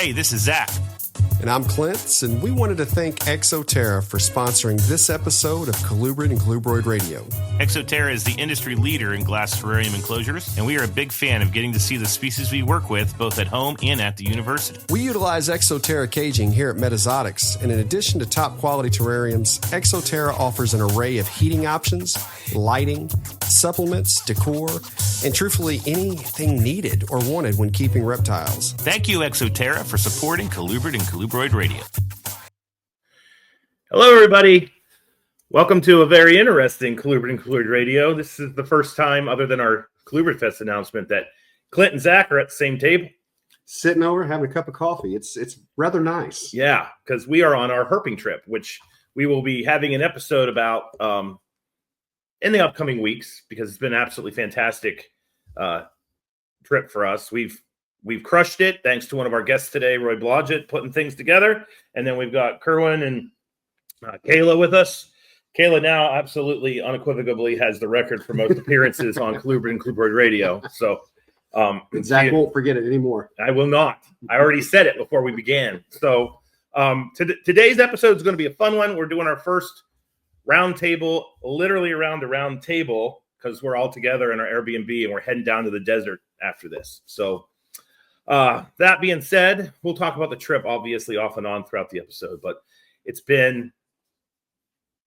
Hey, this is Zac. And I'm Clint, and we wanted to thank Exo-terra for sponsoring this episode of Colubrid and Colubroid Radio. Exo-terra is the industry leader in glass terrarium enclosures, and we are a big fan of getting to see the species we work with both at home and at the university. We utilize Exo-terra caging here at Metazotics, and in addition to top quality terrariums, Exo-terra offers an array of heating options, lighting, supplements, decor, and truthfully anything needed or wanted when keeping reptiles. Thank you, Exo-terra, for supporting Colubrid and Colubroid Radio. Hello, everybody. Welcome to a very interesting Colubrid and Colubroid Radio. This is the first time, other than our Colubrid Fest announcement, that Clint and Zac are at the same table. Sitting over, having a cup of coffee. It's rather nice. Yeah, because we are on our herping trip, which we will be having an episode about in the upcoming weeks, because it's been an absolutely fantastic trip for us. We've crushed it, thanks to one of our guests today, Roy Blodgett, putting things together. And then we've got Kerwin and Kayla with us. Kayla now absolutely, unequivocally has the record for most appearances on Colubrid and Colubroid Radio. So Zac won't forget it anymore. I will not. I already said it before we began. So today's episode is going to be a fun one. We're doing our first roundtable, literally around the round table, because we're all together in our Airbnb and we're heading down to the desert after this. So that being said, we'll talk about the trip, obviously, off and on throughout the episode, but it's been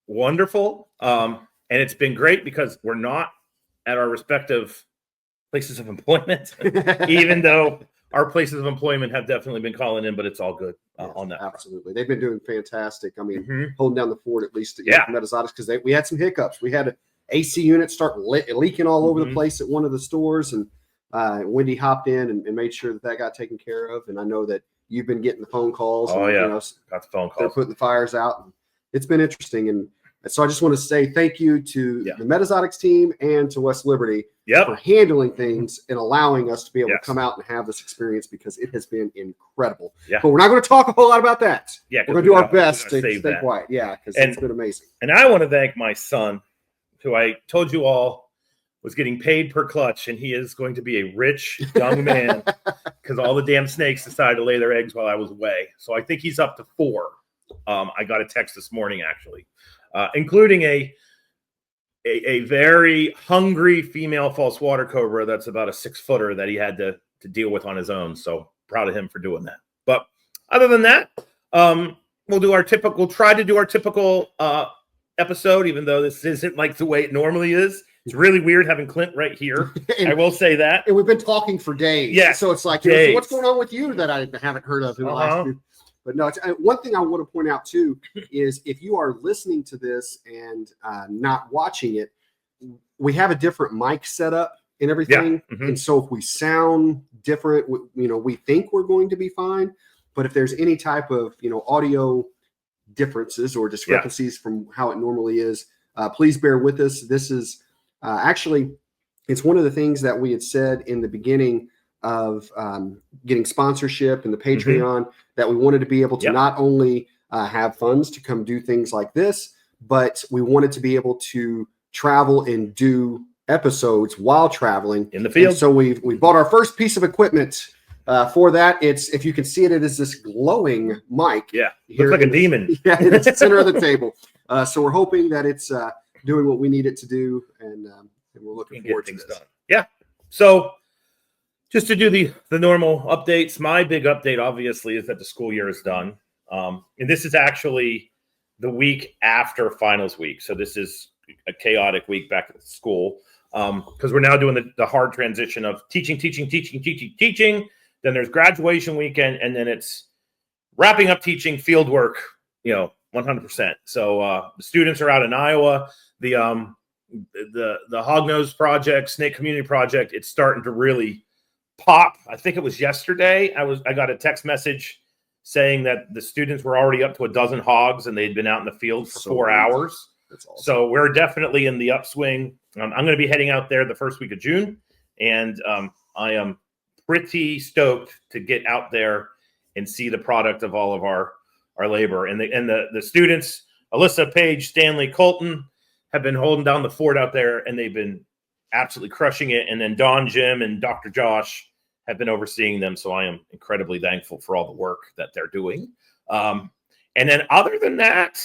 wonderful. And it's been great because we're not at our respective places of employment, even though our places of employment have definitely been calling in, but it's all good on that. Absolutely. They've been doing fantastic. I mean, holding down the fort, at least at Metazotics, because we had some hiccups. We had an AC unit start leaking all over the place at one of the stores, and Wendy hopped in and made sure that got taken care of. And I know that you've been getting the phone calls. Oh, and, yeah. You know, got the phone calls. They're putting the fires out. And it's been interesting. And so I just want to say thank you to the Metazotics team and to West Liberty for handling things and allowing us to be able to come out and have this experience, because it has been incredible. Yeah. But we're not going to talk a whole lot about that. Yeah, we're going to do our best to stay quiet. Yeah, because it's been amazing. And I want to thank my son, who I told you all was getting paid per clutch, and he is going to be a rich young man because all the damn snakes decided to lay their eggs while I was away. So I think he's up to 4. I got a text this morning, actually, including a very hungry female false water cobra that's about a 6-footer that he had to deal with on his own. So proud of him for doing that. But other than that, we'll try to do our typical episode, even though this isn't like the way it normally is. It's really weird having Clint right here. I will say that. And we've been talking for days. Yeah. So it's like, so what's going on with you that I haven't heard of in the last few? But no, one thing I want to point out too is if you are listening to this and not watching it, we have a different mic setup and everything. Yeah. And so if we sound different, we think we're going to be fine. But if there's any type of, audio differences or discrepancies from how it normally is, please bear with us. This is actually, it's one of the things that we had said in the beginning of getting sponsorship and the Patreon, that we wanted to be able to not only have funds to come do things like this, but we wanted to be able to travel and do episodes while traveling in the field. And so we bought our first piece of equipment for that. It's, if you can see it, it is this glowing mic. Yeah, looks like a demon. Yeah, it's the center of the table. So we're hoping that it's doing what we need it to do, and we're looking forward to this. Done. Yeah. So just to do the normal updates, my big update obviously is that the school year is done. And this is actually the week after finals week. So this is a chaotic week back at school, because we're now doing the hard transition of teaching. Then there's graduation weekend, and then it's wrapping up teaching, field work, 100%. So the students are out in Iowa. The Hognose project, Snake Community Project, it's starting to really pop. I think it was yesterday. I got a text message saying that the students were already up to 12 hogs, and they'd been out in the field for 4 hours. That's awesome. So we're definitely in the upswing. I'm going to be heading out there the first week of June, and I am pretty stoked to get out there and see the product of all of our labor. And the students, Alyssa, Paige, Stanley, Colton, have been holding down the fort out there, and they've been absolutely crushing it. And then Don, Jim, and Dr. Josh have been overseeing them. So I am incredibly thankful for all the work that they're doing. And then other than that,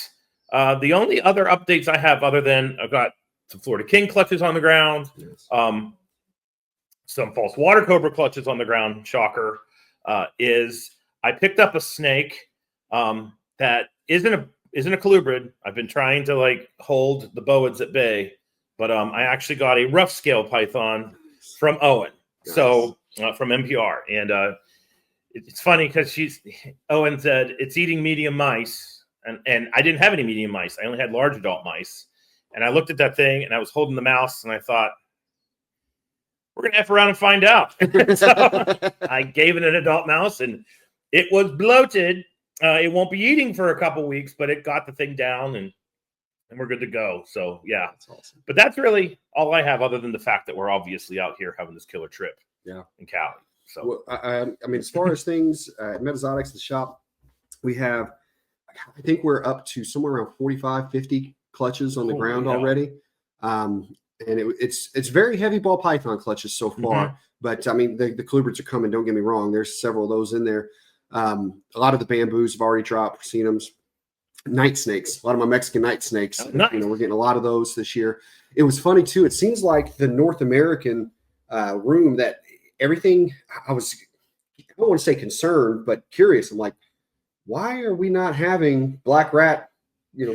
the only other updates I have, other than I've got some Florida King clutches on the ground, some false water cobra clutches on the ground, shocker, is I picked up a snake that isn't a colubrid. I've been trying to like hold the boas at bay, but I actually got a rough scale python from Owen, so from MPR, and it's funny because Owen said it's eating medium mice, and I didn't have any medium mice. I only had large adult mice, and I looked at that thing and I was holding the mouse and I thought, we're gonna F around and find out. So I gave it an adult mouse and it was bloated. It won't be eating for a couple weeks, but it got the thing down and we're good to go. So yeah, that's awesome. But that's really all I have, other than the fact that we're obviously out here having this killer trip. Yeah, in Cali. So well, I mean, as far as things at Metazotics, the shop, we have, I think we're up to somewhere around 45, 50 clutches on the ground already. And it's very heavy ball python clutches so far. But I mean, the colubrids are coming. Don't get me wrong. There's several of those in there. A lot of the bamboos have already dropped. Seen them. Night snakes. A lot of my Mexican night snakes. Nice. We're getting a lot of those this year. It was funny too. It seems like the North American room that everything. I don't want to say concerned, but curious. I'm like, why are we not having black rat,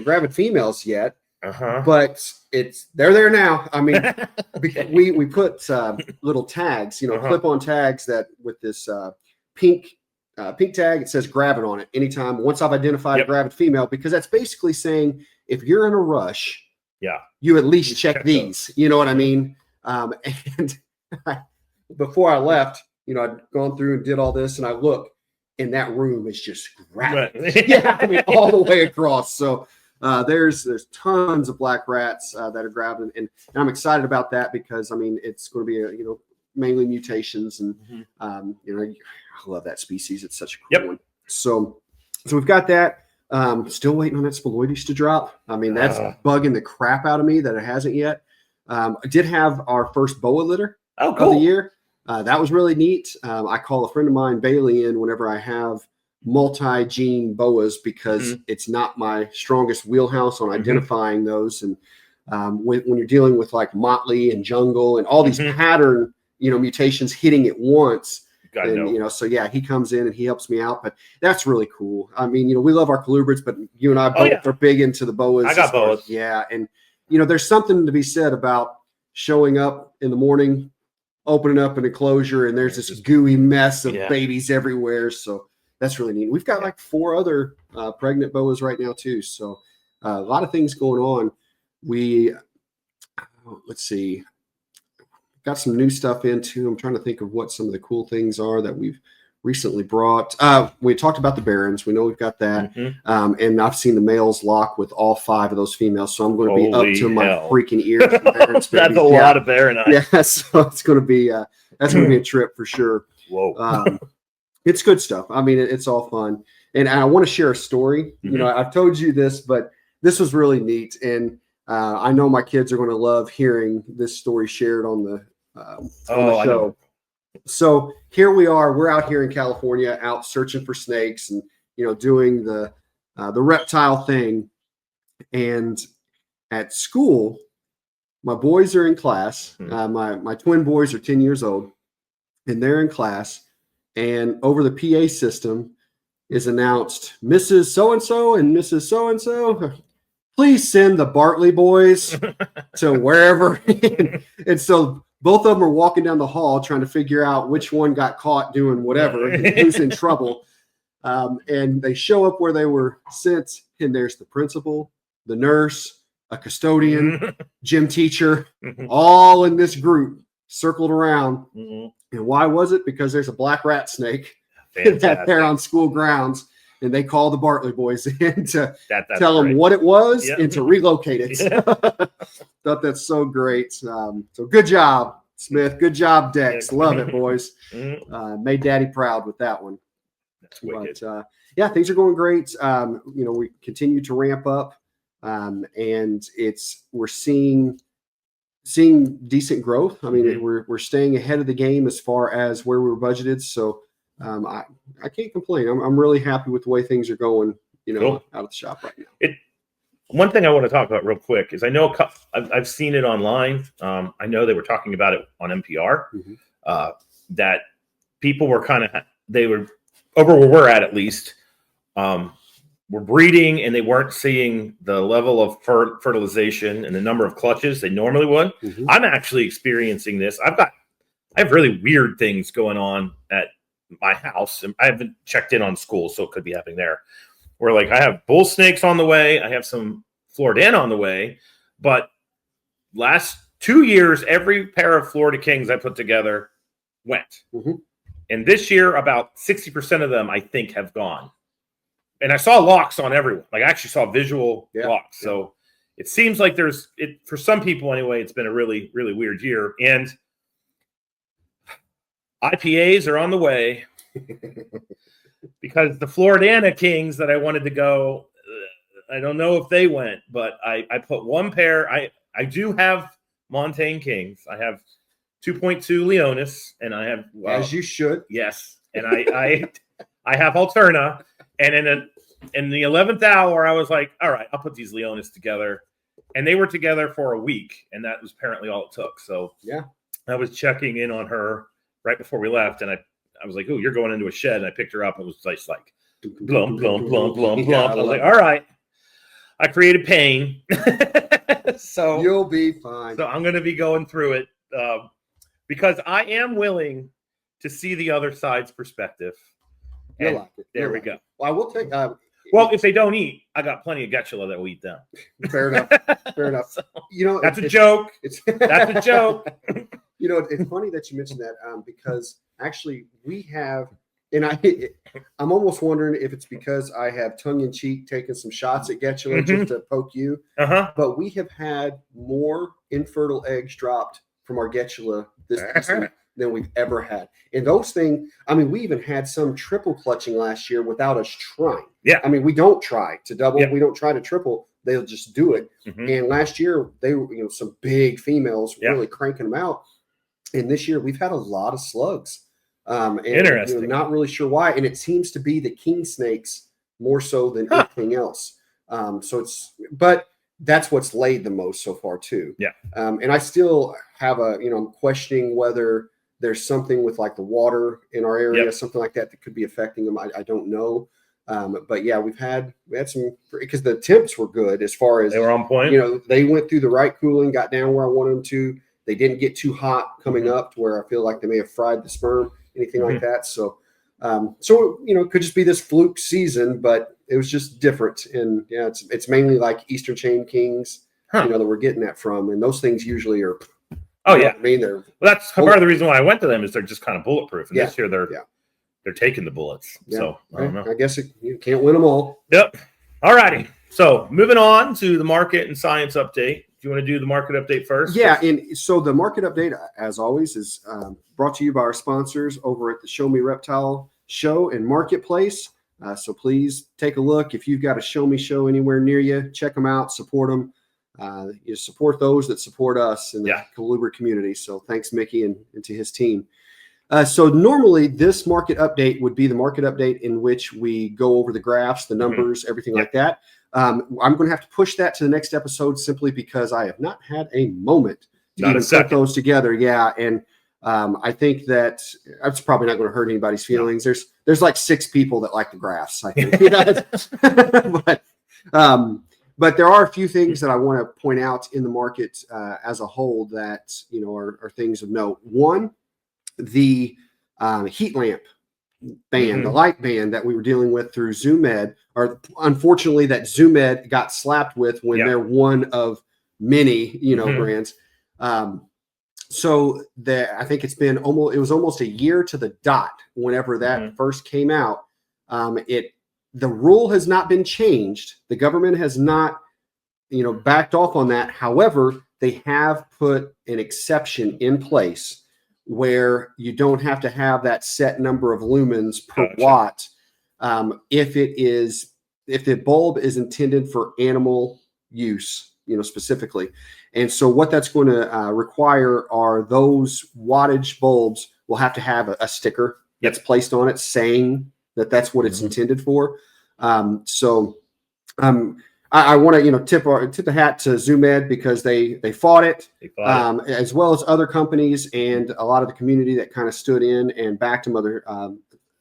gravid females yet? But they're there now. I mean, we put little tags, clip-on tags that with this pink tag, it says gravid on it. Anytime, once I've identified a gravid female, because that's basically saying if you're in a rush, you at least check these. You know what I mean? And before I left, I'd gone through and did all this, and I look, and that room is just gravid. Right. Yeah, I mean, all the way across. So. There's tons of black rats that are gravid, and I'm excited about that because I mean it's going to be mainly mutations, and I love that species. It's such a cool one. So we've got that. Still waiting on that Spheloides to drop. I mean that's bugging the crap out of me that it hasn't yet. I did have our first boa litter of the year. That was really neat. I call a friend of mine, Bailey, in whenever I have multi-gene boas because it's not my strongest wheelhouse on identifying those. And when you're dealing with like motley and jungle and all these pattern, mutations hitting at once, so yeah, he comes in and he helps me out. But that's really cool. I mean, we love our colubrids, but you and I both are big into the boas. I got boas. Yeah. And, there's something to be said about showing up in the morning, opening up an enclosure, and there's this gooey mess of babies everywhere. So that's really neat. We've got like 4 other pregnant boas right now too. So a lot of things going on. Let's see, got some new stuff in too. I'm trying to think of what some of the cool things are that we've recently brought. We talked about the Barons. We know we've got that. And I've seen the males lock with all 5 of those females. So I'm going to be up to my freaking ears. Barons, that's a lot of Baronite. Yeah. So it's going to be, that's going to be a trip for sure. Whoa. It's good stuff. I mean, it's all fun. And I want to share a story. I've told you this, but this was really neat. And I know my kids are going to love hearing this story shared on the show. So here we are. We're out here in California, out searching for snakes and, doing the reptile thing. And at school, my boys are in class. My twin boys are 10 years old, and they're in class. And over the PA system is announced, Mrs. So-and-so and Mrs. So-and-so, please send the Bartley boys to wherever. And so both of them are walking down the hall trying to figure out which one got caught doing whatever, who's in trouble. And they show up where they were sent, and there's the principal, the nurse, a custodian, gym teacher, all in this group circled around. And why was it? Because there's a black rat snake there on school grounds, and they call the Bartley boys in to tell them what it was and to relocate it. Thought that's so great. So good job, Smith. Good job, Dex. Love it, boys. Made Daddy proud with that one. That's wicked. But, yeah, things are going great. We continue to ramp up, and we're seeing seeing decent growth. I mean, we're staying ahead of the game as far as where we were budgeted. So I can't complain. I'm really happy with the way things are going, Cool. out of the shop right now. One thing I want to talk about real quick is I know I've seen it online. I know they were talking about it on MPR, that people were they were over where we're at least, were breeding and they weren't seeing the level of fertilization and the number of clutches they normally would. I'm actually experiencing this. I have really weird things going on at my house, and I haven't checked in on schools, so it could be happening there. Where like I have bull snakes on the way, I have some Floridan on the way, but last 2 years, every pair of Florida Kings I put together went. And this year, about 60% of them, I think, have gone. And I saw locks on everyone. Like I actually saw visual locks. So it seems like for some people anyway, it's been a really, really weird year. And IPAs are on the way because the Floridana Kings that I wanted to go, I don't know if they went, but I put one pair. I do have Montaigne Kings. I have 2.2 Leonis, and I have as you should. Yes, and I have Alterna, and in the 11th hour, I was like, all right, I'll put these Leonis together, and they were together for a week, and that was apparently all it took. So I was checking in on her right before we left, and I was like, oh, you're going into a shed, and I picked her up, and it was just like blump, blump, blump, blump, blump. I was like, all right, I created pain. So you'll be fine. So I'm going to be going through it because I am willing to see the other side's perspective. You'll like it. There we go. Well, I will take. Well, if they don't eat, I got plenty of Getula that will eat them. Fair enough. Fair enough. So, that's a joke. That's a joke. It's funny that you mentioned that because actually we have, and I'm almost wondering if it's because I have tongue-in-cheek taken some shots at Getula just to poke you. But we have had more infertile eggs dropped from our Getula this season than we've ever had. And those things, I mean, we even had some triple clutching last year without us trying. Yeah. I mean, we don't try to double. Yeah. We don't try to triple. They'll just do it. And last year, they were, some big females really cranking them out. And this year, we've had a lot of slugs. And, Interesting. Not really sure why. And it seems to be the king snakes more so than anything else. But that's what's laid the most so far too. Yeah. And I still have I'm questioning whether there's something with like the water in our area, something like that could be affecting them. I don't know. But yeah, we had some, because the temps were good as far as they were on point. They went through the right cooling, got down where I wanted them to. They didn't get too hot coming up to where I feel like they may have fried the sperm, anything like that. So, it could just be this fluke season, but it was just different. And yeah, it's mainly like Eastern Chain Kings, that we're getting that from. And those things usually are, I mean, that's part of the reason why I went to them is they're just kind of bulletproof. And this year they're taking the bullets. Yeah. So I don't know. I guess you can't win them all. Yep. All righty. So moving on to the market and science update. Do you want to do the market update first? Yeah. And so the market update, as always, is brought to you by our sponsors over at the Show Me Reptile Show and Marketplace. So please take a look. If you've got a Show Me show anywhere near you, check them out, support them. You support those that support us in the Coluber community. So thanks, Mickey, and to his team. So normally this market update would be the market update in which we go over the graphs, the numbers, everything like that. I'm going to have to push that to the next episode simply because I have not had a moment to even put those together. Yeah. And I think that it's probably not going to hurt anybody's feelings. There's like 6 people that like the graphs, I think. But there are a few things that I want to point out in the market as a whole that, are things of note. One, the heat lamp ban, the light ban that we were dealing with through ZoomEd, or unfortunately that ZoomEd got slapped with when they're one of many, brands. So I think it was almost a year to the dot whenever that first came out. The rule has not been changed. The government has not, backed off on that. However, they have put an exception in place where you don't have to have that set number of lumens per watt. If the bulb is intended for animal use, specifically. And so what that's going to require are those wattage bulbs will have to have a sticker that's placed on it saying that that's what it's intended for. I want to tip the hat to ZoomEd because they fought it, as well as other companies and a lot of the community that kind of stood in and backed them, other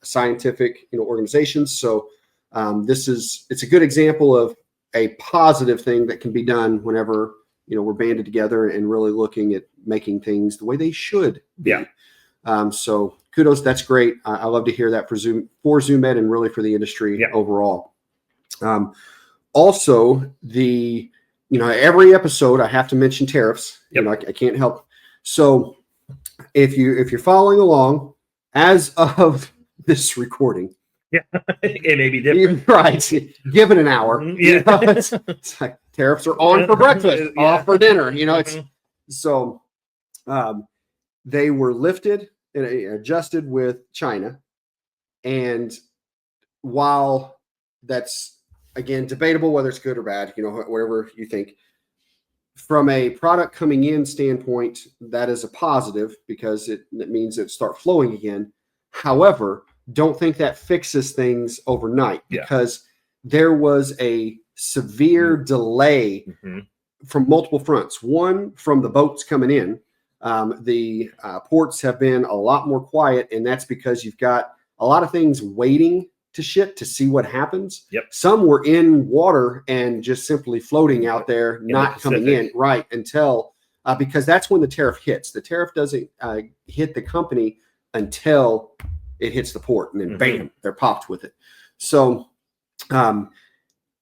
scientific organizations. So it's a good example of a positive thing that can be done whenever we're banded together and really looking at making things the way they should be. So kudos, that's great. I love to hear that for ZoomEd and really for the industry overall. Also, every episode I have to mention tariffs. I can't help. So if you're following along, as of this recording, it may be different, right? Given an hour, it's like tariffs are on for breakfast, off for dinner. So they were lifted and adjusted with China, and while that's again debatable whether it's good or bad, whatever you think, from a product coming in standpoint, that is a positive because it means it start flowing again. However, don't think that fixes things overnight because there was a severe delay from multiple fronts. One, from the boats coming in. The ports have been a lot more quiet, and that's because you've got a lot of things waiting to ship to see what happens. Some were in water and just simply floating out there, not coming in until because that's when the tariff hits. The tariff doesn't hit the company until it hits the port, and then bam, they're popped with it. So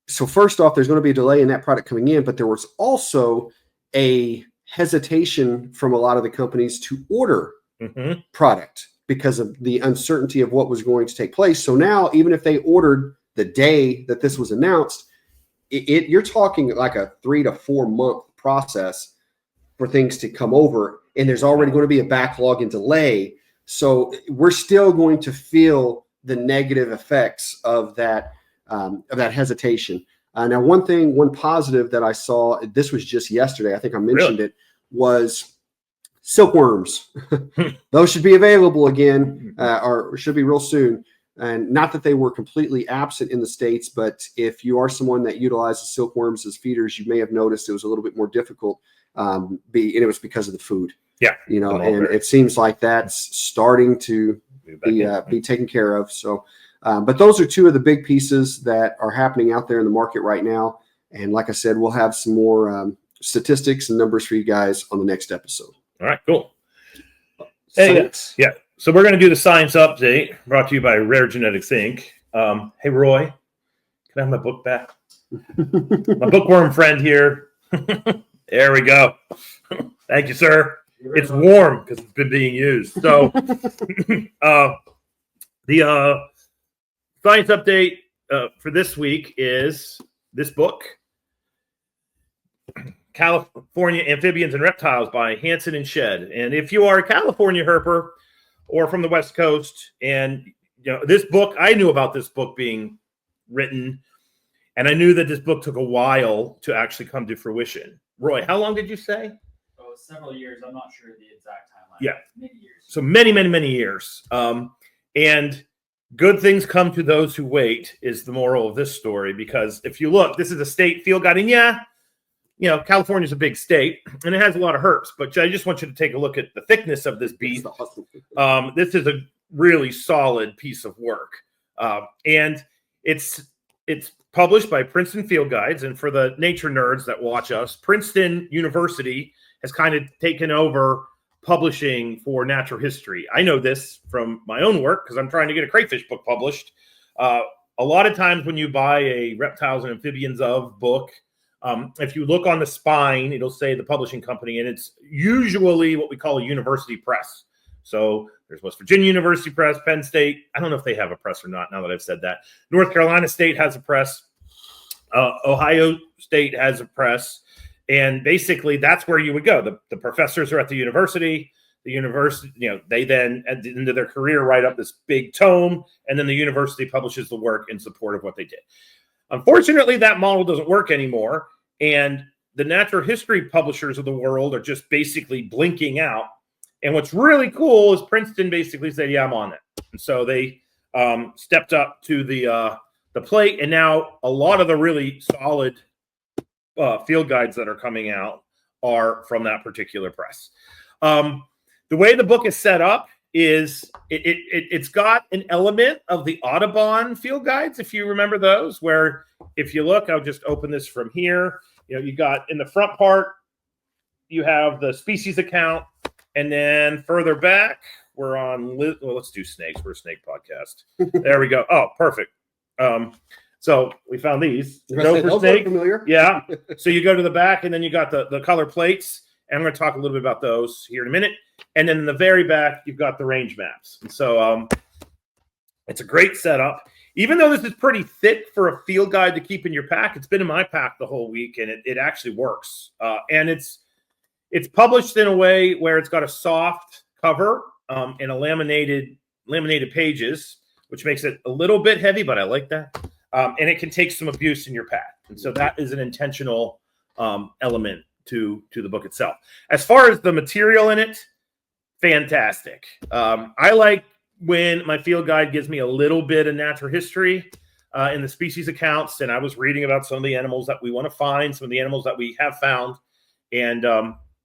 first off, there's going to be a delay in that product coming in, but there was also a hesitation from a lot of the companies to order product because of the uncertainty of what was going to take place. So now, even if they ordered the day that this was announced, you're talking like a 3 to 4 month process for things to come over, and there's already going to be a backlog and delay. So we're still going to feel the negative effects of that hesitation. Now, one positive that I saw, this was just yesterday, I think I mentioned it, was silkworms. Those should be available again, or should be real soon. And not that they were completely absent in the States, but if you are someone that utilizes silkworms as feeders, you may have noticed it was a little bit more difficult. And it was because of the food. And it seems like that's starting to be taken care of. So, but those are two of the big pieces that are happening out there in the market right now. And like I said, we'll have some more statistics and numbers for you guys on the next episode. All right, cool. Hey, so we're going to do the science update brought to you by Rare Genetics Inc. Hey, Roy, can I have my book back? My bookworm friend here. There we go. Thank you, sir. It's warm because it's been being used. So the science update for this week is this book, California Amphibians and Reptiles by Hansen and Shedd. And if you are a California herper or from the West Coast, and this book, I knew about this book being written, and I knew that this book took a while to actually come to fruition. Roy, how long did you say? Oh, several years. I'm not sure the exact timeline. Yeah. Many years. So many years. And good things come to those who wait is the moral of this story, because if you look, this is a state field guide, and California's a big state and it has a lot of herps, but I just want you to take a look at the thickness of this beast. This is a really solid piece of work. And it's published by Princeton Field Guides. And for the nature nerds that watch us, Princeton University has kind of taken over publishing for natural history. I know this from my own work because I'm trying to get a crayfish book published. A lot of times when you buy a reptiles and amphibians of book, if you look on the spine, it'll say the publishing company, and it's usually what we call a university press. So there's West Virginia University Press, Penn State. I don't know if they have a press or not now that I've said that. North Carolina State has a press. Ohio State has a press. And basically that's where you would go. The professors are at the university. The university, they then at the end of their career write up this big tome, and then the university publishes the work in support of what they did. Unfortunately, that model doesn't work anymore. And the natural history publishers of the world are just basically blinking out. And what's really cool is Princeton basically said, yeah, I'm on it. And so they stepped up to the plate. And now a lot of the really solid field guides that are coming out are from that particular press. The way the book is set up is it's got an element of the Audubon field guides, if you remember those, where if you look, I'll just open this from here. You know, you got in the front part, you have the species account, and then further back, we're on, well, let's do snakes. We're a snake podcast. There we go. Oh, perfect. So we found these. Go for snake. Familiar. Yeah. So you go to the back, and then you got the color plates, and I'm going to talk a little bit about those here in a minute. And then in the very back, you've got the range maps. And so it's a great setup. Even though this is pretty thick for a field guide to keep in your pack, it's been in my pack the whole week, and it actually works. And it's published in a way where it's got a soft cover and a laminated pages, which makes it a little bit heavy, but I like that. And it can take some abuse in your pack. And so that is an intentional element to the book itself. As far as the material in it, fantastic. I like when my field guide gives me a little bit of natural history in the species accounts, and I was reading about some of the animals that we want to find, some of the animals that we have found, and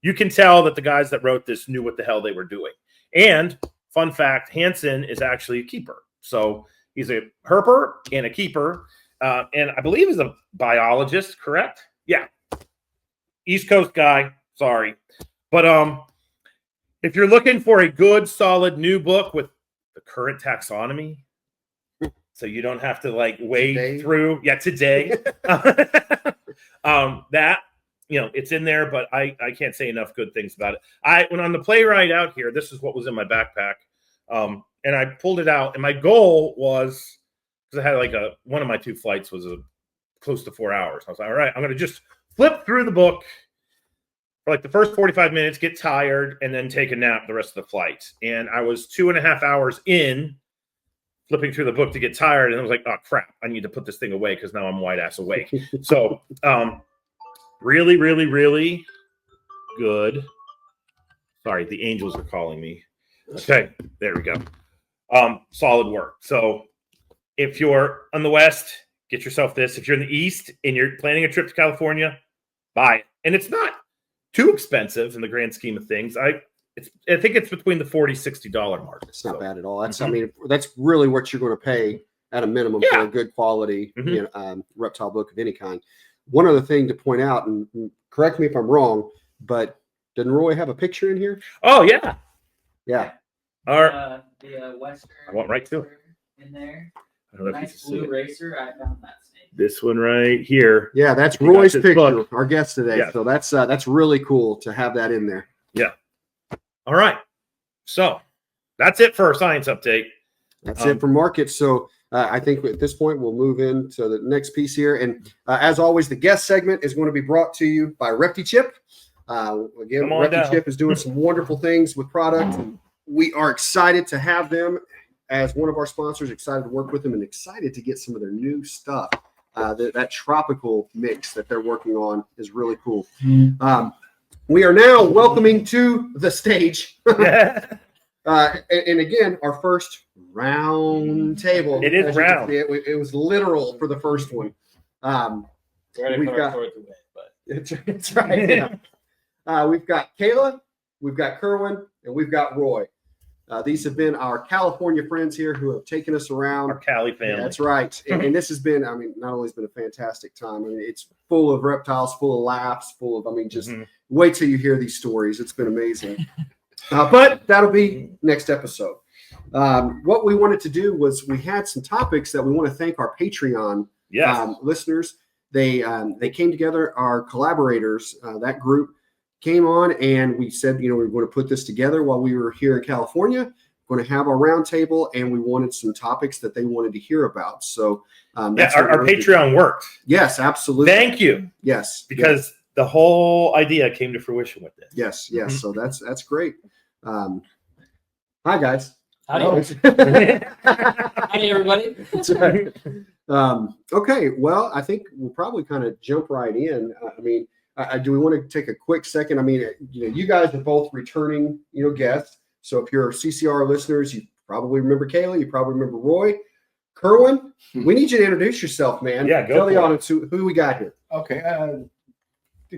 you can tell that the guys that wrote this knew what the hell they were doing. And fun fact, Hansen is actually a keeper. So he's a herper and a keeper, and I believe he's a biologist, correct? Yeah. East Coast guy, sorry. But if you're looking for a good, solid new book with the current taxonomy, so you don't have to like wade through, today. That, you know, it's in there, but I can't say enough good things about it. When on the play ride out here, this is what was in my backpack. And I pulled it out, and my goal was, because I had like one of my two flights was close to 4 hours. I was like, all right, I'm going to just flip through the book for like the first 45 minutes, get tired, and then take a nap the rest of the flight. And I was 2.5 hours in flipping through the book to get tired, and I was like, oh crap, I need to put this thing away because now I'm wide ass awake. So really, really, really good. Sorry, the angels are calling me. Okay, there we go. Solid work. So if you're on the West, get yourself this. If you're in the East and you're planning a trip to California, buy it. And it's not too expensive in the grand scheme of things. I think it's between the $40, $60 mark. It's not bad at all. That's I mean, that's really what you're going to pay at a minimum for a good quality reptile book of any kind. One other thing to point out, and correct me if I'm wrong, but didn't Roy have a picture in here? Oh yeah. Yeah. The Western. I went right to it. In there. I don't know nice if you can blue see racer. I found that snake. this one right here. Yeah, that's Roy's picture, book. our guest today. Yeah. So that's really cool to have that in there. Yeah. All right. So that's it for our science update. That's it for markets. So I think at this point we'll move into the next piece here. And as always, the guest segment is going to be brought to you by ReptiChip. Again, ReptiChip is doing some wonderful things with product. We are excited to have them as one of our sponsors, excited to work with them, and excited to get some of their new stuff. That tropical mix that they're working on is really cool. We are now welcoming to the stage. And again, our first round table. It is round. It was literal for the first one. We've got. It's right. Yeah. We've got Kayla, we've got Kerwin, and we've got Roy. These have been our California friends here who have taken us around. Our Cali family. That's right. And this has been, I mean, not only has been a fantastic time. I mean, it's full of reptiles, full of laughs, full of, I mean, just wait till you hear these stories. It's been amazing. But that'll be next episode. What we wanted to do was we had some topics that we want to thank our Patreon listeners. They came together, our collaborators, that group came on, and we said, we were going to put this together while we were here in California. We're going to have our roundtable, and we wanted some topics that they wanted to hear about. So our Patreon worked. Yes, absolutely. Thank you. Yes, because the whole idea came to fruition with this. Yes. So that's great. Hi guys. Howdy. Howdy, everybody. That's right. Okay, well, I think we'll probably kind of jump right in. I mean, do we want to take a quick second? I mean, you guys are both returning, guests. So if you're CCR listeners, you probably remember Kayla, you probably remember Roy. Kerwin, we need you to introduce yourself, man. Yeah, go Tell the for it. audience who we got here. Okay.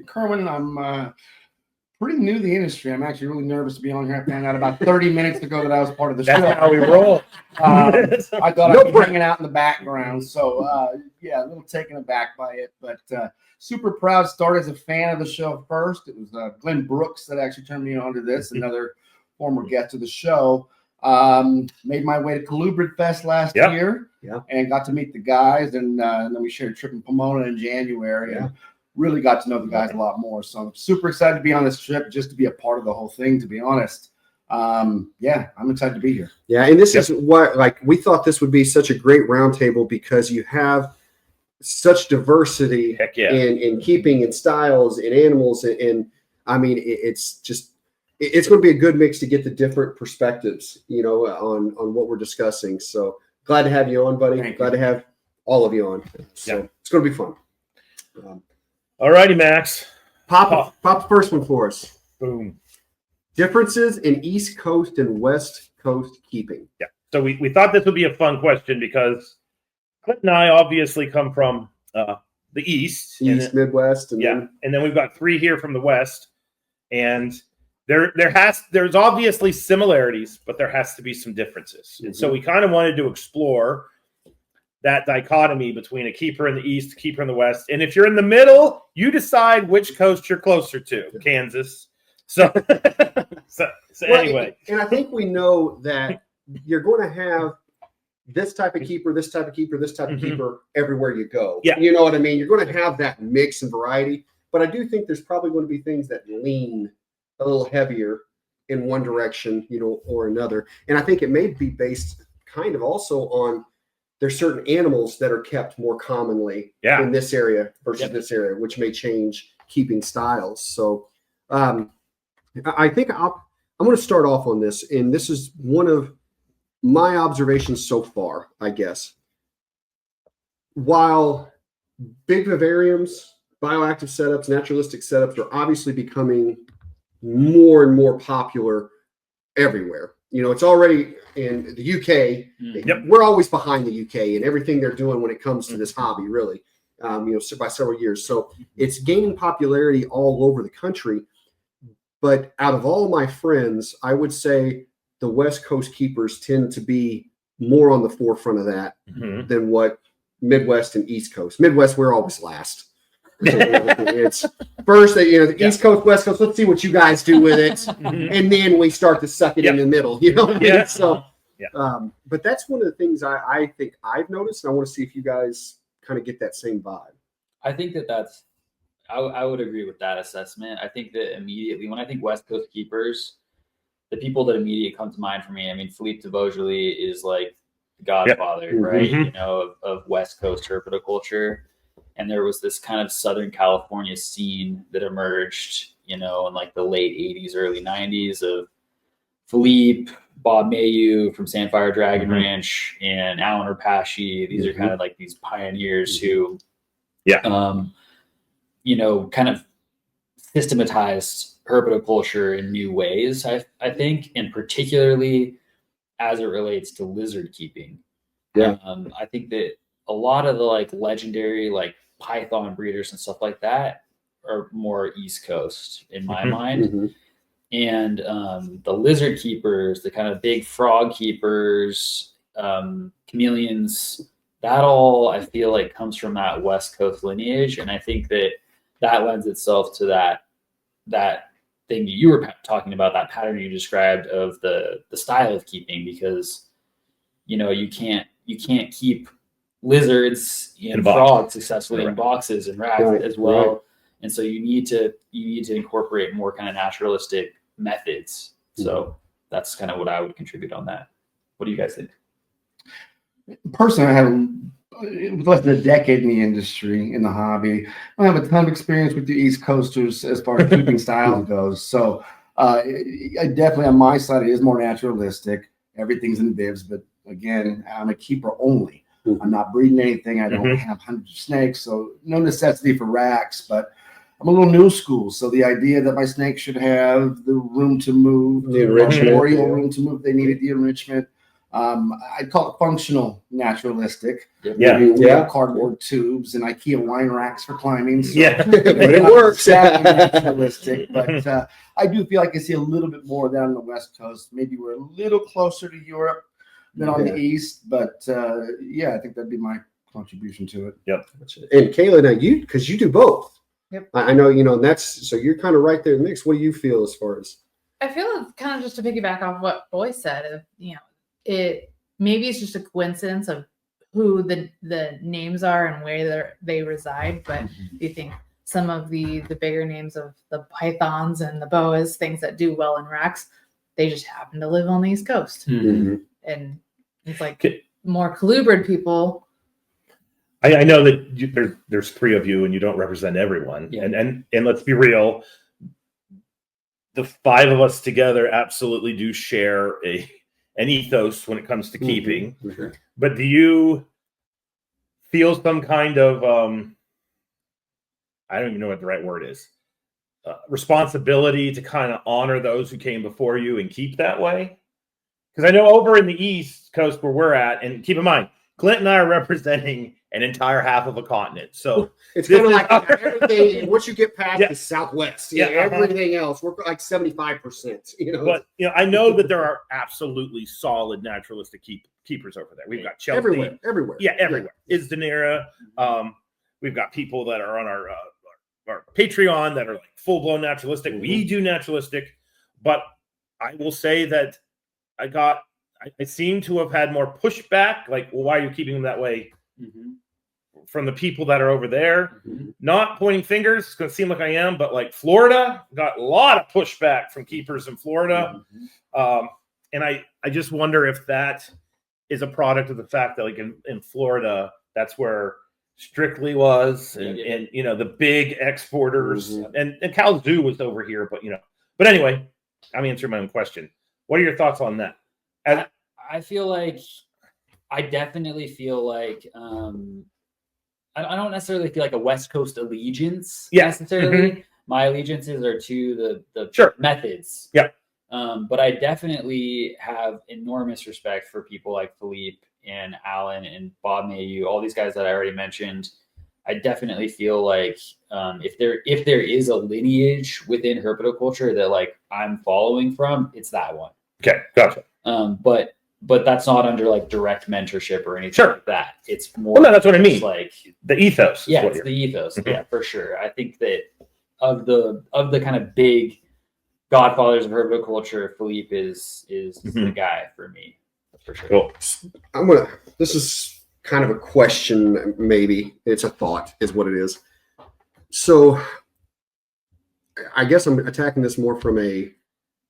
Kerwin, I'm pretty new to the industry. I'm actually really nervous to be on here. I found out about 30 minutes ago that I was part of the show. That's how we roll. I thought I'd be hanging out in the background. So, yeah, a little taken aback by it. But super proud to start as a fan of the show first. It was Glenn Brooks that actually turned me on to this, another former guest of the show. Made my way to Colubrid Fest last year and got to meet the guys. And then we shared a trip in Pomona in January. And really got to know the guys a lot more. So I'm super excited to be on this trip, just to be a part of the whole thing, to be honest. I'm excited to be here. Yeah, and this is what, we thought this would be such a great roundtable because you have such diversity in keeping and styles and animals. And I mean, it's going to be a good mix to get the different perspectives, on what we're discussing. So glad to have you on, buddy. Glad to have all of you on. So it's going to be fun. All righty, Max. Pop the first one for us. Boom. Differences in East Coast and West Coast keeping. Yeah. So we thought this would be a fun question because Clint and I obviously come from the East. Midwest. And then we've got 3 here from the West. And there's obviously similarities, but there has to be some differences. And so we kind of wanted to explore that dichotomy between a keeper in the East, a keeper in the West. And if you're in the middle, you decide which coast you're closer to, Kansas. So anyway. And I think we know that you're going to have this type of keeper, this type of keeper, this type of keeper everywhere you go. Yeah. You know what I mean? You're going to have that mix and variety. But I do think there's probably going to be things that lean a little heavier in one direction, or another. And I think it may be based kind of also on there's certain animals that are kept more commonly in this area versus this area, which may change keeping styles. So I think I'm going to start off on this. And this is one of my observations so far, I guess. While big vivariums, bioactive setups, naturalistic setups are obviously becoming more and more popular everywhere. It's already in the UK. We're always behind the UK and everything they're doing when it comes to this hobby, really, by several years. So it's gaining popularity all over the country. But out of all my friends, I would say the West Coast keepers tend to be more on the forefront of that than what Midwest and East Coast. Midwest, we're always last. It's first, the East Coast, West Coast. Let's see what you guys do with it, and then we start to suck it in the middle. You know what I mean? So, but that's one of the things I think I've noticed, and I want to see if you guys kind of get that same vibe. I think that's. I would agree with that assessment. I think that immediately when I think West Coast keepers, the people that immediately come to mind for me, I mean, Philippe de Vosjoli is like the godfather, right? Of West Coast herpetoculture. And there was this kind of Southern California scene that emerged, in like the late 80s, early 90s of Philippe, Bob Mayu from Sandfire Dragon Ranch, and Alan Rapashi. These are kind of like these pioneers who, kind of systematized herpetoculture in new ways, I think, and particularly as it relates to lizard keeping. I think that a lot of the legendary python breeders and stuff like that are more East Coast in my mind. And the lizard keepers, the kind of big frog keepers, chameleons, that all I feel like comes from that West Coast lineage. And I think that lends itself to that thing that you were talking about, that pattern you described of the style of keeping, because you can't keep lizards and frogs successfully in boxes and racks as well. And so you need to incorporate more kind of naturalistic methods. So that's kind of what I would contribute on that. What do you guys think? Personally, I have less than a decade in the industry, in the hobby. I have a ton of experience with the East Coasters as far as keeping style goes. So I definitely on my side, it is more naturalistic. Everything's in bibs, but again, I'm a keeper only. I'm not breeding anything. I don't have hundreds of snakes, so no necessity for racks. But I'm a little new school, so the idea that my snake should have the room to move, The enrichment, arboreal room to move, they needed the enrichment. I'd call it functional naturalistic. Yeah. We have cardboard tubes and IKEA wine racks for climbing. So Yeah. But it works. exactly naturalistic, but I do feel like I see a little bit more down on the West Coast. Maybe we're a little closer to Europe than on the East, but yeah, I think that'd be my contribution to it. Yep. And Kayla, now because you do both. Yep. I know, and that's, so you're kind of right there in the mix. What do you feel as far as? I feel it's kind of just to piggyback off what Boy said. It maybe it's just a coincidence of who the names are and where they reside, but you think some of the bigger names of the pythons and the boas, things that do well in racks, they just happen to live on the East Coast, and it's like more colubrid people. I know that there's three of you and you don't represent everyone. Yeah. And let's be real, the five of us together absolutely do share an ethos when it comes to keeping. Mm-hmm. But do you feel some kind of I don't even know what the right word is, responsibility to kind of honor those who came before you and keep that way? Because I know over in the East Coast where we're at, and keep in mind, Clint and I are representing an entire half of a continent. So it's kind of like everything, once you get past the Southwest, everything else, we're like 75%. But I know that there are absolutely solid naturalistic keepers over there. We've got Chelsea. Everywhere. Yeah, everywhere. Isdanera. We've got people that are on our Patreon that are like full-blown naturalistic. We do naturalistic, but I will say that I seem to have had more pushback, like, well, why are you keeping them that way? From the people that are over there. Not pointing fingers, it's going to seem like I am, but like Florida, got a lot of pushback from keepers in Florida. And I just wonder if that is a product of the fact that like in Florida, that's where Strictly was and the big exporters and Kalamazoo was over here, but anyway, I'm answering my own question. What are your thoughts on that? I feel like I definitely feel like I don't necessarily feel like a West Coast allegiance necessarily. My allegiances are to the methods. But I definitely have enormous respect for people like Philippe and Alan and Bob Mayu, all these guys that I already mentioned. I definitely feel like if there is a lineage within herpetoculture that like I'm following from, it's that one. Okay, gotcha. But that's not under like direct mentorship or anything like that. It's more. Well, no, that's what I mean. Like the ethos. Yeah, it's the ethos. Yeah, for sure. I think that of the kind of big godfathers of herpetoculture, Philippe is the guy for me. For sure. Cool. This is kind of a question, maybe it's a thought, is what it is. So, I guess I'm attacking this more from a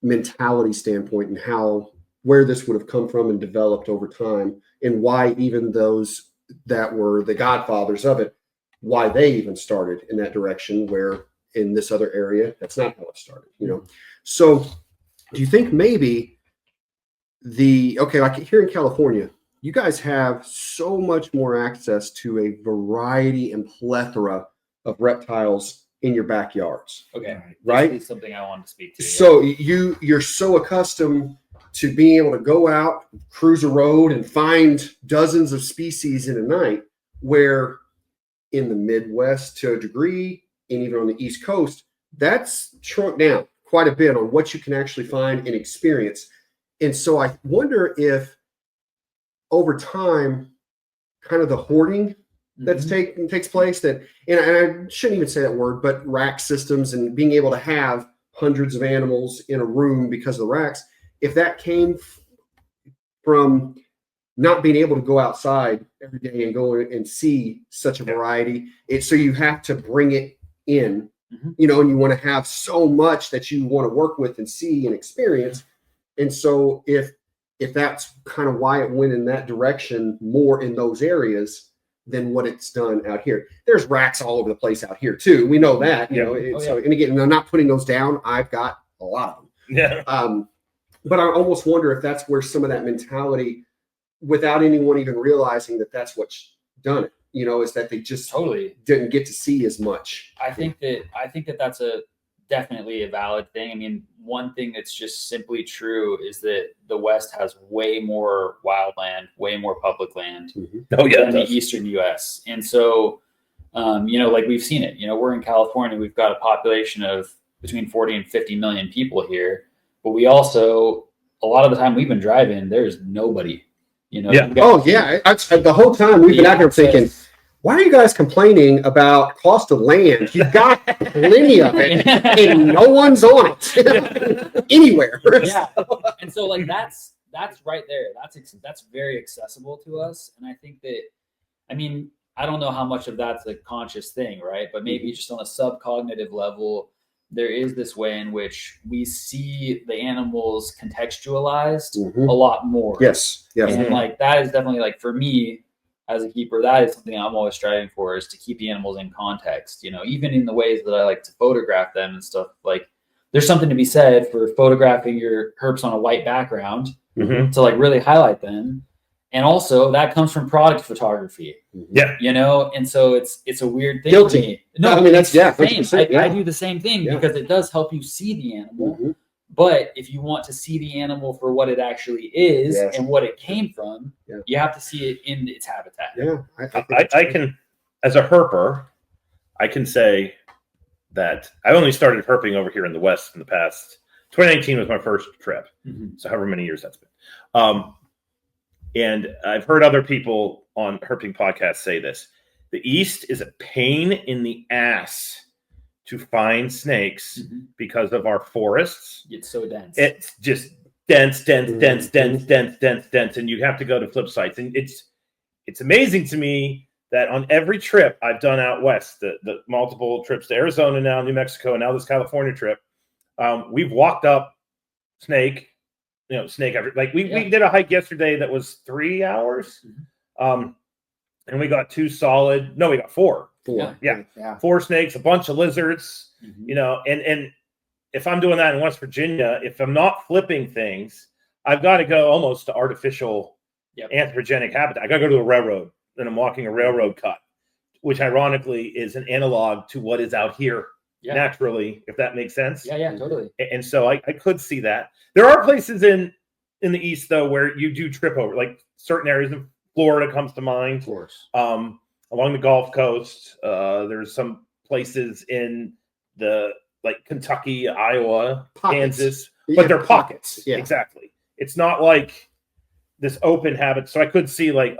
mentality standpoint and where this would have come from and developed over time, and why even those that were the godfathers of it, why they even started in that direction, where in this other area, that's not how it started, So do you think maybe like here in California, you guys have so much more access to a variety and plethora of reptiles in your backyards. Okay. Right? This is something I wanted to speak to. So you're so accustomed to being able to go out, cruise a road, and find dozens of species in a night, where in the Midwest to a degree, and even on the East Coast, that's shrunk down quite a bit on what you can actually find and experience. And so I wonder if over time, kind of the hoarding that's takes place, and I shouldn't even say that word, but rack systems and being able to have hundreds of animals in a room because of the racks, if that came from not being able to go outside every day and go and see such a variety, so you have to bring it in, and you want to have so much that you want to work with and see and experience. And so if that's kind of why it went in that direction more in those areas than what it's done out here. There's racks all over the place out here too. We know that, So, and again, I'm not putting those down. I've got a lot of them. Yeah. But I almost wonder if that's where some of that mentality, without anyone even realizing that that's what's done it, is that they just Totally didn't get to see as much. I think that that's definitely a valid thing. I mean, one thing that's just simply true is that the West has way more wildland, way more public land Oh yeah, than the Eastern U.S. And so, like we've seen it. We're in California. We've got a population of between 40 and 50 million people here, but we also, a lot of the time we've been driving, there's nobody. Yeah. The whole time we've been out here thinking, why are you guys complaining about cost of land? You've got plenty of it, and no one's on it anywhere. Yeah, and so like that's right there. That's very accessible to us, and I think that, I mean, I don't know how much of that's a conscious thing, right? But maybe just on a subcognitive level, there is this way in which we see the animals contextualized a lot more. Yes. And like that is definitely, like, for me as a keeper, that is something I'm always striving for, is to keep the animals in context, even in the ways that I like to photograph them and stuff. Like, there's something to be said for photographing your herps on a white background to like really highlight them. And also that comes from product photography. Yeah. And so it's a weird thing. Guilty. For me. No, I mean, that's the same. yeah. I do the same thing because it does help you see the animal. But if you want to see the animal for what it actually is and what it came from, you have to see it in its habitat. Yeah. I can, as a herper, I can say that I only started herping over here in the West in the past. 2019 was my first trip. So however many years that's been. And I've heard other people on herping podcasts say this. The East is a pain in the ass to find snakes because of our forests. It's so dense. It's just dense, and you have to go to flip sites. And it's amazing to me that on every trip I've done out west, the multiple trips to Arizona now, New Mexico, and now this California trip, we've walked up snake after, like we did a hike yesterday that was 3 hours, and we got we got four. Four snakes, a bunch of lizards, and if I'm doing that in West Virginia, if I'm not flipping things, I've got to go almost to artificial anthropogenic habitat. I got to go to a railroad, and I'm walking a railroad cut, which ironically is an analog to what is out here naturally, if that makes sense. Yeah, totally. And so I could see that. There are places in the East, though, where you do trip over, like certain areas of Florida comes to mind. Of course. Along the Gulf Coast, there's some places in like Kentucky, Iowa, Kansas, but they're pockets. Yeah. Exactly. It's not like this open habit. So I could see like,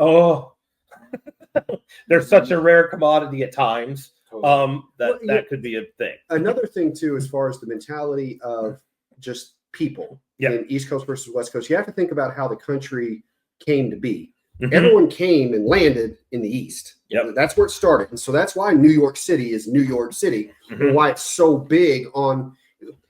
they're such a rare commodity at times. That could be a thing. Another thing too, as far as the mentality of just people in East Coast versus West Coast, you have to think about how the country came to be. Everyone came and landed in the East. That's where it started. And so that's why New York City is New York City, and why it's so big on,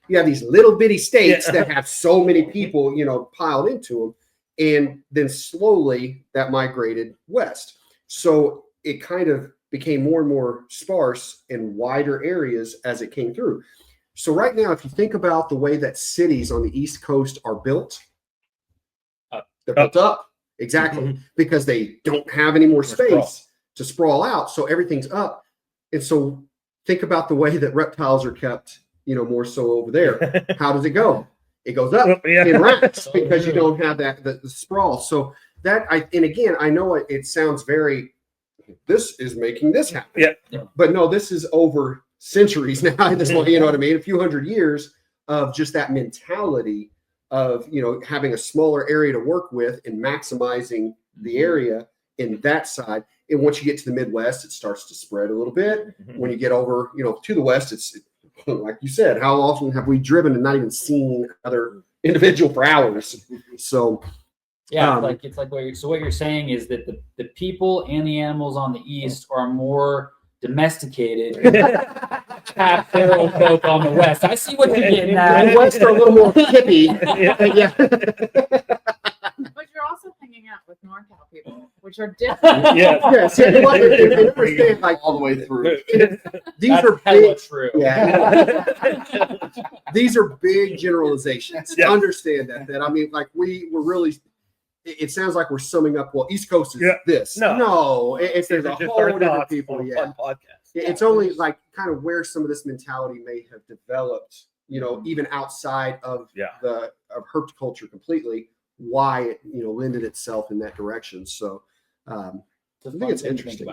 you have these little bitty states that have so many people, piled into them. And then slowly that migrated west. So it kind of became more and more sparse in wider areas as it came through. So right now, if you think about the way that cities on the East Coast are built, they're built up. Exactly. Because they don't have any more space to sprawl out. So everything's up. And so think about the way that reptiles are kept, more so over there. How does it go? It goes up in racks because you don't have the sprawl. So and again, I know it sounds very, this is making this happen. But no, this is over centuries now. This one, you know what I mean? A few hundred years of just that mentality of, having a smaller area to work with and maximizing the area in that side. And once you get to the Midwest, it starts to spread a little bit. When you get over, to the West, it's like you said, how often have we driven and not even seen another individual for hours? So it's like what you're saying is that the people and the animals on the East are more domesticated, have feral folk on the West. I see what you're getting at. The West are a little more hippie. But you're also hanging out with NorCal people, which are different. Yes. Understand, like all the way through. These That's are hella big. true. These are big generalizations. Understand that. I mean, like we were really it sounds like we're summing up. Well, East Coast is this. There's a whole different people. Yeah, it's only like kind of where some of this mentality may have developed. Even outside of of herpetoculture completely, why it lended itself in that direction. So I think it's interesting.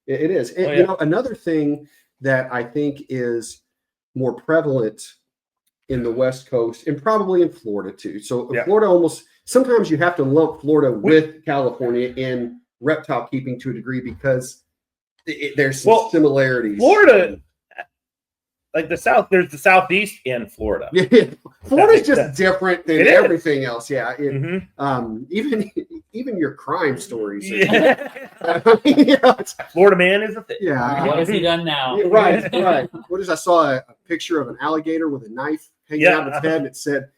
It is. And, another thing that I think is more prevalent in the West Coast and probably in Florida too. So Florida almost sometimes you have to lump Florida with California in reptile keeping to a degree because there's some similarities. Florida, like the South, there's the Southeast and Florida. Florida's just different than everything else. Yeah. Even your crime stories. Florida man is a thing. Yeah. What has he done now? Right. I saw a picture of an alligator with a knife hanging out of its head, and it said,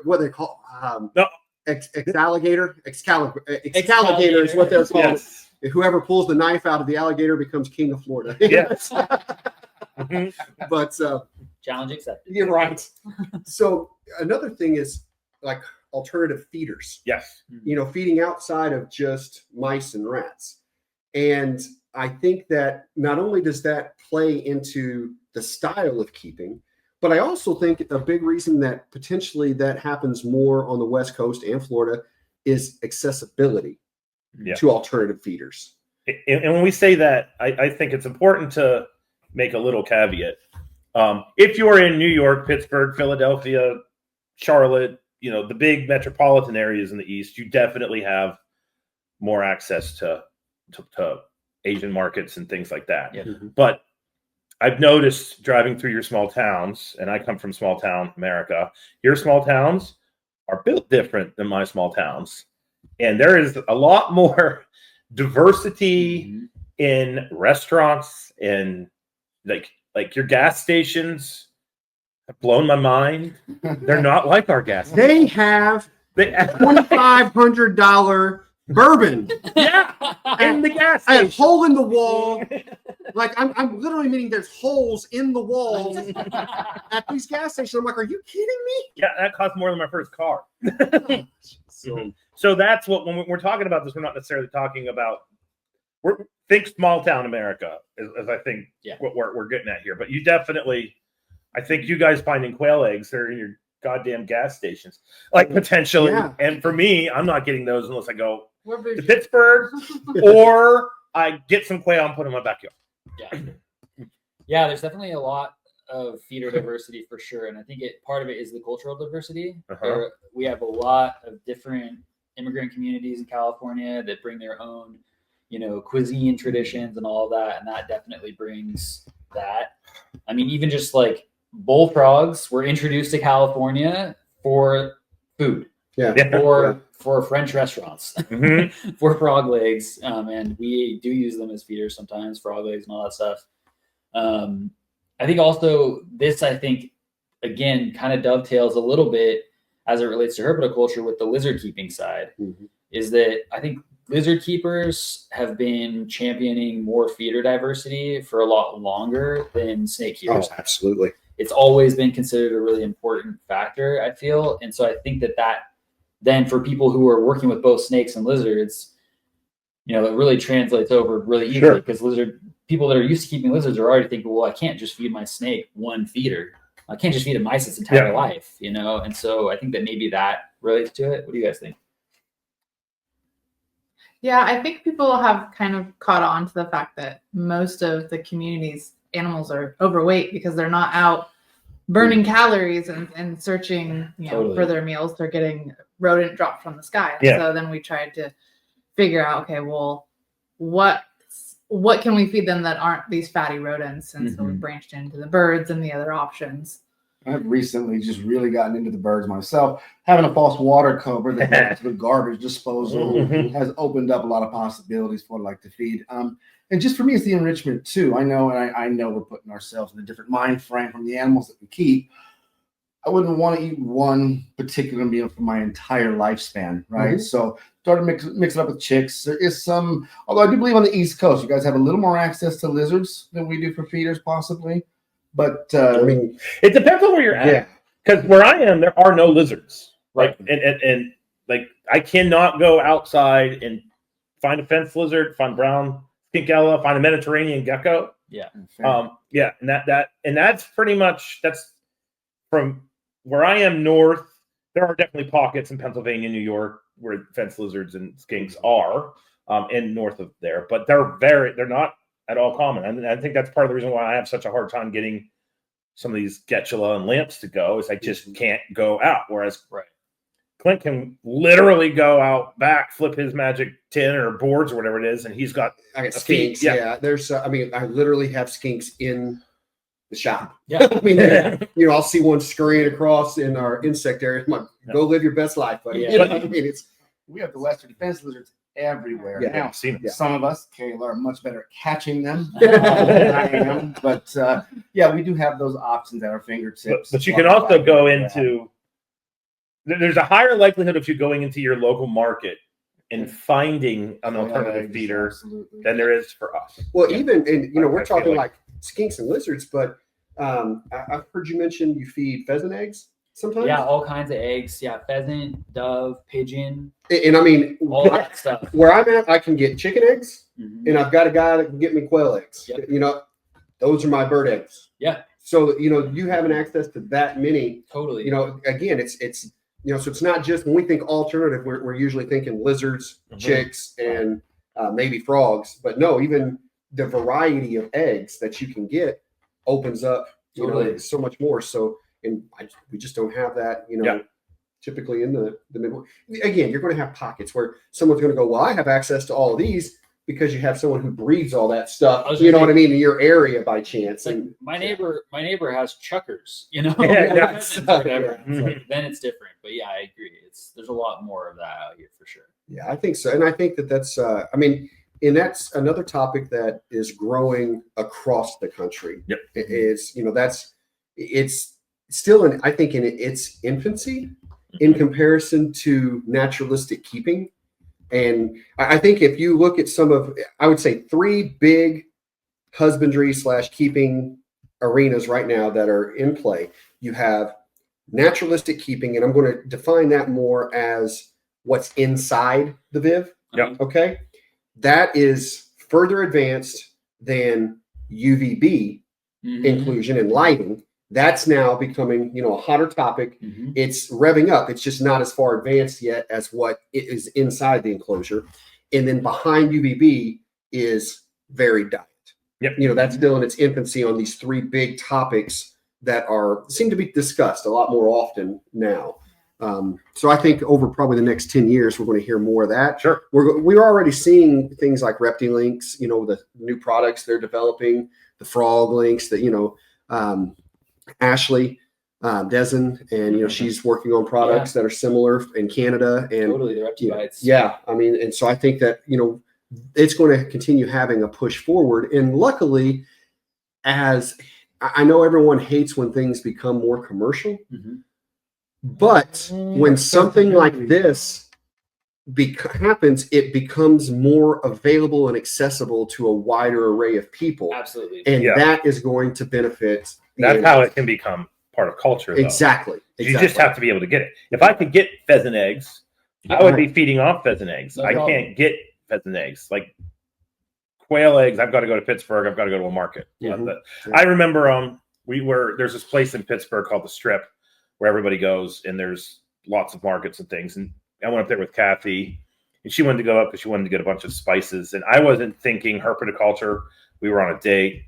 what they call Excalibur is what they're called. Yes. Whoever pulls the knife out of the alligator becomes king of Florida. Yes. But challenge accepted. You're right. So another thing is like alternative feeders. Yes. Feeding outside of just mice and rats. And I think that not only does that play into the style of keeping, but I also think a big reason that potentially that happens more on the West Coast and Florida is accessibility to alternative feeders. And when we say that, I think it's important to make a little caveat. If you're in New York, Pittsburgh, Philadelphia, Charlotte, the big metropolitan areas in the East, you definitely have more access to Asian markets and things like that. Yeah. But I've noticed driving through your small towns, and I come from small town America, your small towns are built different than my small towns. And there is a lot more diversity in restaurants, and like your gas stations have blown my mind. They're not like our gas stations. They have $2,500 bourbon. In the gas station. A hole in the wall. Like I'm literally meaning there's holes in the walls at these gas stations. I'm like, are you kidding me? Yeah, that cost more than my first car. So that's what, when we're talking about this, we're not necessarily talking about, think small town America, as I think what we're getting at here. But you definitely, I think you guys finding quail eggs, they're in your goddamn gas stations, like potentially. Yeah. And for me, I'm not getting those unless I go to Pittsburgh or I get some quail and put in my backyard. Yeah, there's definitely a lot of feeder diversity for sure, and I think part of it is the cultural diversity. We have a lot of different immigrant communities in California that bring their own, cuisine traditions and all of that, and that definitely brings that. I mean, even just like bullfrogs were introduced to California for food. For French restaurants, for frog legs, and we do use them as feeders sometimes, frog legs and all that stuff. I think also this, again, kind of dovetails a little bit as it relates to herpetoculture with the lizard keeping side, is that I think lizard keepers have been championing more feeder diversity for a lot longer than snake keepers. Oh, absolutely. It's always been considered a really important factor, I feel. And so I think that then for people who are working with both snakes and lizards, it really translates over really easily, because people that are used to keeping lizards are already thinking, well, I can't just feed my snake one feeder. I can't just feed a mice its entire life, And so I think that maybe that relates to it. What do you guys think? Yeah, I think people have kind of caught on to the fact that most of the community's animals are overweight because they're not out burning calories and searching for their meals. They're getting rodent dropped from the sky. So then we tried to figure out, okay, well, what can we feed them that aren't these fatty rodents? And so we branched into the birds and the other options. I've recently just really gotten into the birds myself. Having a false water cover that goes to the garbage disposal has opened up a lot of possibilities for what I like to feed. And just for me, it's the enrichment too. I know we're putting ourselves in a different mind frame from the animals that we keep. I wouldn't want to eat one particular meal for my entire lifespan, right? So started mix it up with chicks. There is some, although I do believe on the East Coast, you guys have a little more access to lizards than we do for feeders, possibly. But it depends on where you're at. Because where I am, there are no lizards, right? And like I cannot go outside and find a fence lizard, find brown skinkella, find a Mediterranean gecko. Yeah. Yeah, and that's pretty much that's from where I am north. There are definitely pockets in Pennsylvania, New York, where fence lizards and skinks are, and north of there, but they're not at all common. And I think that's part of the reason why I have such a hard time getting some of these Getula and lamps to go is I just can't go out. Whereas Clint can literally go out back, flip his magic tin or boards or whatever it is, and he's got I got skinks. Yeah. There's, I mean, I literally have skinks in the shop. Yeah. I mean, you know, I'll see one scurrying across in our insect area. I'm like, go live your best life, buddy. Yeah. You know what I mean, We have the Western fence lizards everywhere. Yeah. Now, I've seen them. some of us, Kayla, are much better at catching them than I am. But yeah, we do have those options at our fingertips. But you can also go into. There's a higher likelihood of you going into your local market and finding an alternative feeder than there is for us. Well, even, and you know, we're I feel talking like- like skinks and lizards, but I've heard you mention you feed pheasant eggs sometimes. Yeah, all kinds of eggs. Yeah, pheasant, dove, pigeon, And I mean, all that stuff. where I'm at, I can get chicken eggs, Mhm. and I've got a guy that can get me quail eggs. Yep. You know, those are my bird eggs. Yeah. So, you know, you having access to that many, Totally. you know, again, it's, you know, so it's not just when we think alternative, we're usually thinking lizards, chicks, and maybe frogs. But no, even the variety of eggs that you can get opens up, you know, Totally. so much more. So, and we just don't have that, you know, typically in the Midwest. Again, you're going to have pockets where someone's going to go, well, I have access to all of these because you have someone who breeds all that stuff, you know what I mean, in your area by chance. Like, And my neighbor has chuckers, you know. Yeah, Pheasants, yeah. whatever. It's Mhm. like, then it's different. But yeah, I agree. There's a lot more of that out here for sure. yeah, I think so. And I think that's, I mean, and that's another topic that is growing across the country. Yep. It is, you know, it's still I think in its infancy in comparison to naturalistic keeping. And I think if you look at I would say 3 big husbandry / keeping arenas right now that are in play. You have naturalistic keeping, and I'm going to define that more as what's inside the Viv. Yep. Okay. That is further advanced than UVB inclusion and lighting. That's now becoming, you know, a hotter topic. Mhm. It's revving up. It's just not as far advanced yet as what is inside the enclosure. And then behind UVB is varied diet. Yep. You know, that's still in its infancy on these 3 big topics that seem to be discussed a lot more often now. So I think over probably the next 10 years, we're going to hear more of that. Sure. We're already seeing things like Reptilinks, you know, the new products they're developing, the frog links that, you know, Ashley Dezen, and you know, she's working on products that are similar in Canada and Totally, the reptiles. yeah, I mean, and so I think that, you know, it's going to continue having a push forward. And luckily, as I know everyone hates when things become more commercial, but when something like this happens, it becomes more available and accessible to a wider array of people. Absolutely. And that is going to benefit. That's how it can become part of culture. Though. Exactly. You just have to be able to get it. If I could get pheasant eggs, I would be feeding off pheasant eggs. No I problem. can't get pheasant eggs. Like quail eggs, I've got to go to Pittsburgh. I've got to go to a market. Mhm. I remember there's this place in Pittsburgh called the Strip where everybody goes, and there's lots of markets and things. And I went up there with Kathy, and she wanted to go up because she wanted to get a bunch of spices. And I wasn't thinking herpetoculture. We were on a date.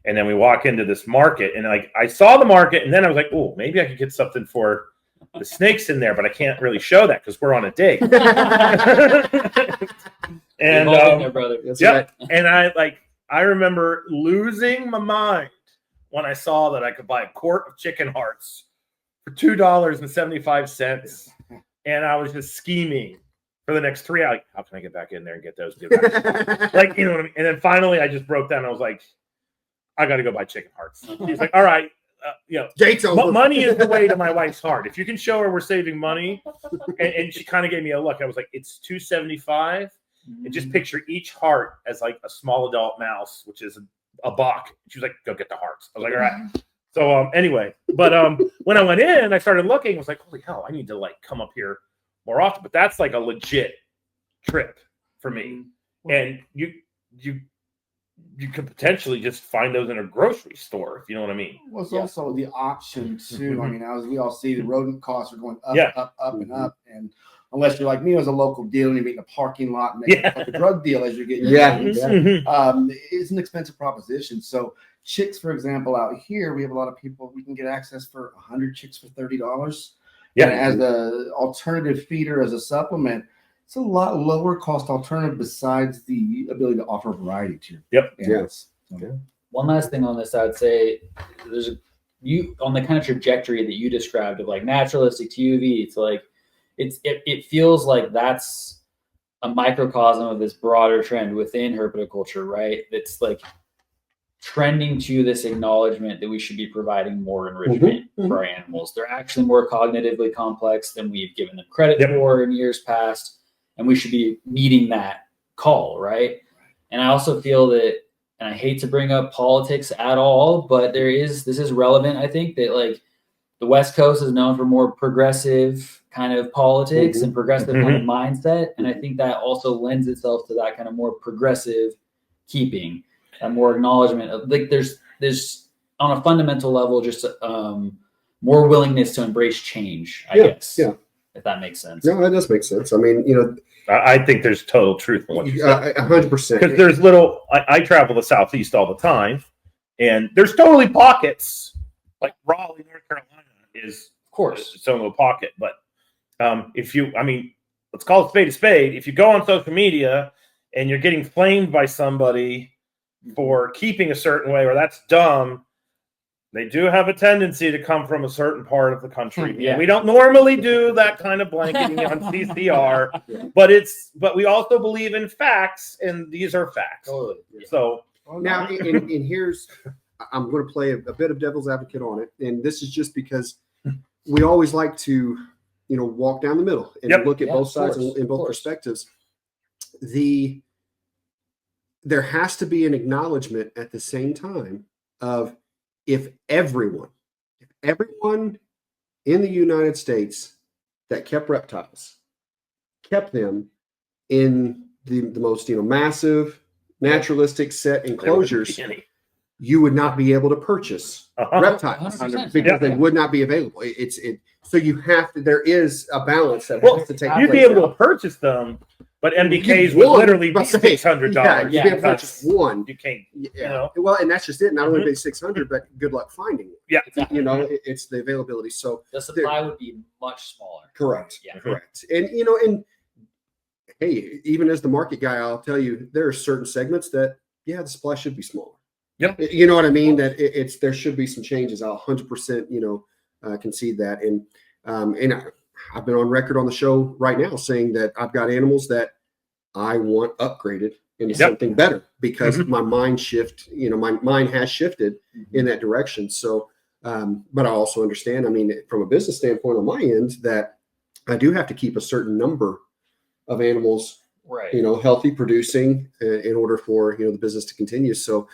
And then we walk into this market, and like I saw the market, and then I was like, "Oh, maybe I could get something for the snakes in there," but I can't really show that because we're on a date. And there, brother. and I remember losing my mind when I saw that I could buy a quart of chicken hearts for $2.75, and I was just scheming for the next 3 hours. Like, how can I get back in there and get those? Like, you know what I mean? And then finally, I just broke down. I was like, I got to go buy chicken hearts. He's like, all right, you know, Date's over. money is the way to my wife's heart. If you can show her we're saving money, and she kind of gave me a look. I was like, it's $2.75, and just picture each heart as like a small adult mouse, which is a buck. She was like, go get the hearts. I was like, all right. So anyway, but when I went in, I started looking. I was like, holy hell, I need to like come up here more often. But that's like a legit trip for me. And you could potentially just find those in a grocery store, if you know what I mean. Well, it's also the option too. I mean, as we all see, the rodent costs are going up, up, and up. And unless you're like me, as a local dealer, and you're in a parking lot and making like a drug deal as you're getting it's an expensive proposition. So chicks, for example, out here, we have a lot of people. We can get access for 100 chicks for $30. Yeah. And as the alternative feeder, as a supplement, it's a lot lower cost alternative besides the ability to offer variety to your animals. One last thing on this, I would say there's on the kind of trajectory that you described of like naturalistic to UV. It's like it feels like that's a microcosm of this broader trend within herpetoculture, right? That's like trending to this acknowledgement that we should be providing more enrichment for our animals. They're actually more cognitively complex than we've given them credit for in years past. And we should be meeting that call, right? And I also feel that, and I hate to bring up politics at all, but this is relevant. I think that like the West Coast is known for more progressive kind of politics and progressive kind of mindset. And I think that also lends itself to that kind of more progressive keeping and more acknowledgement of like, there's on a fundamental level, just more willingness to embrace change, I guess. Yeah. If that makes sense. No, that does make sense. I mean, I think there's total truth in what you said. 100%. Because there's I travel the Southeast all the time, and there's totally pockets. Like Raleigh, North Carolina is, of course, its own little pocket. But let's call it spade a spade. If you go on social media and you're getting flamed by somebody for keeping a certain way, or that's dumb, they do have a tendency to come from a certain part of the country. We don't normally do that kind of blanketing on CCR, but we also believe in facts, and these are facts. Totally. So now, and here's, I'm going to play a bit of devil's advocate on it, and this is just because we always like to, walk down the middle and look at both sides and both perspectives. There has to be an acknowledgement at the same time of, if everyone in the United States that kept reptiles kept them in the most massive naturalistic set enclosures, you would not be able to purchase reptiles 100%. because they would not be available. So you have to. There is a balance that has to take place. You'd be able to purchase them, but MBKs would literally be $600. You can't purchase one. You can't. Well, and that's just it. Not only be $600, but good luck finding it. Yeah. It's the availability. So the supply would be much smaller. Correct. Yeah. Correct. And and hey, even as the market guy, I'll tell you there are certain segments that the supply should be smaller. Yep. You know what I mean? That there should be some changes. I'll 100% concede that. And I've been on record on the show right now saying that I've got animals that I want upgraded into something better because my mind my mind has shifted in that direction. So, but I also understand, from a business standpoint on my end, that I do have to keep a certain number of animals, right, healthy, producing in order for, the business to continue. So,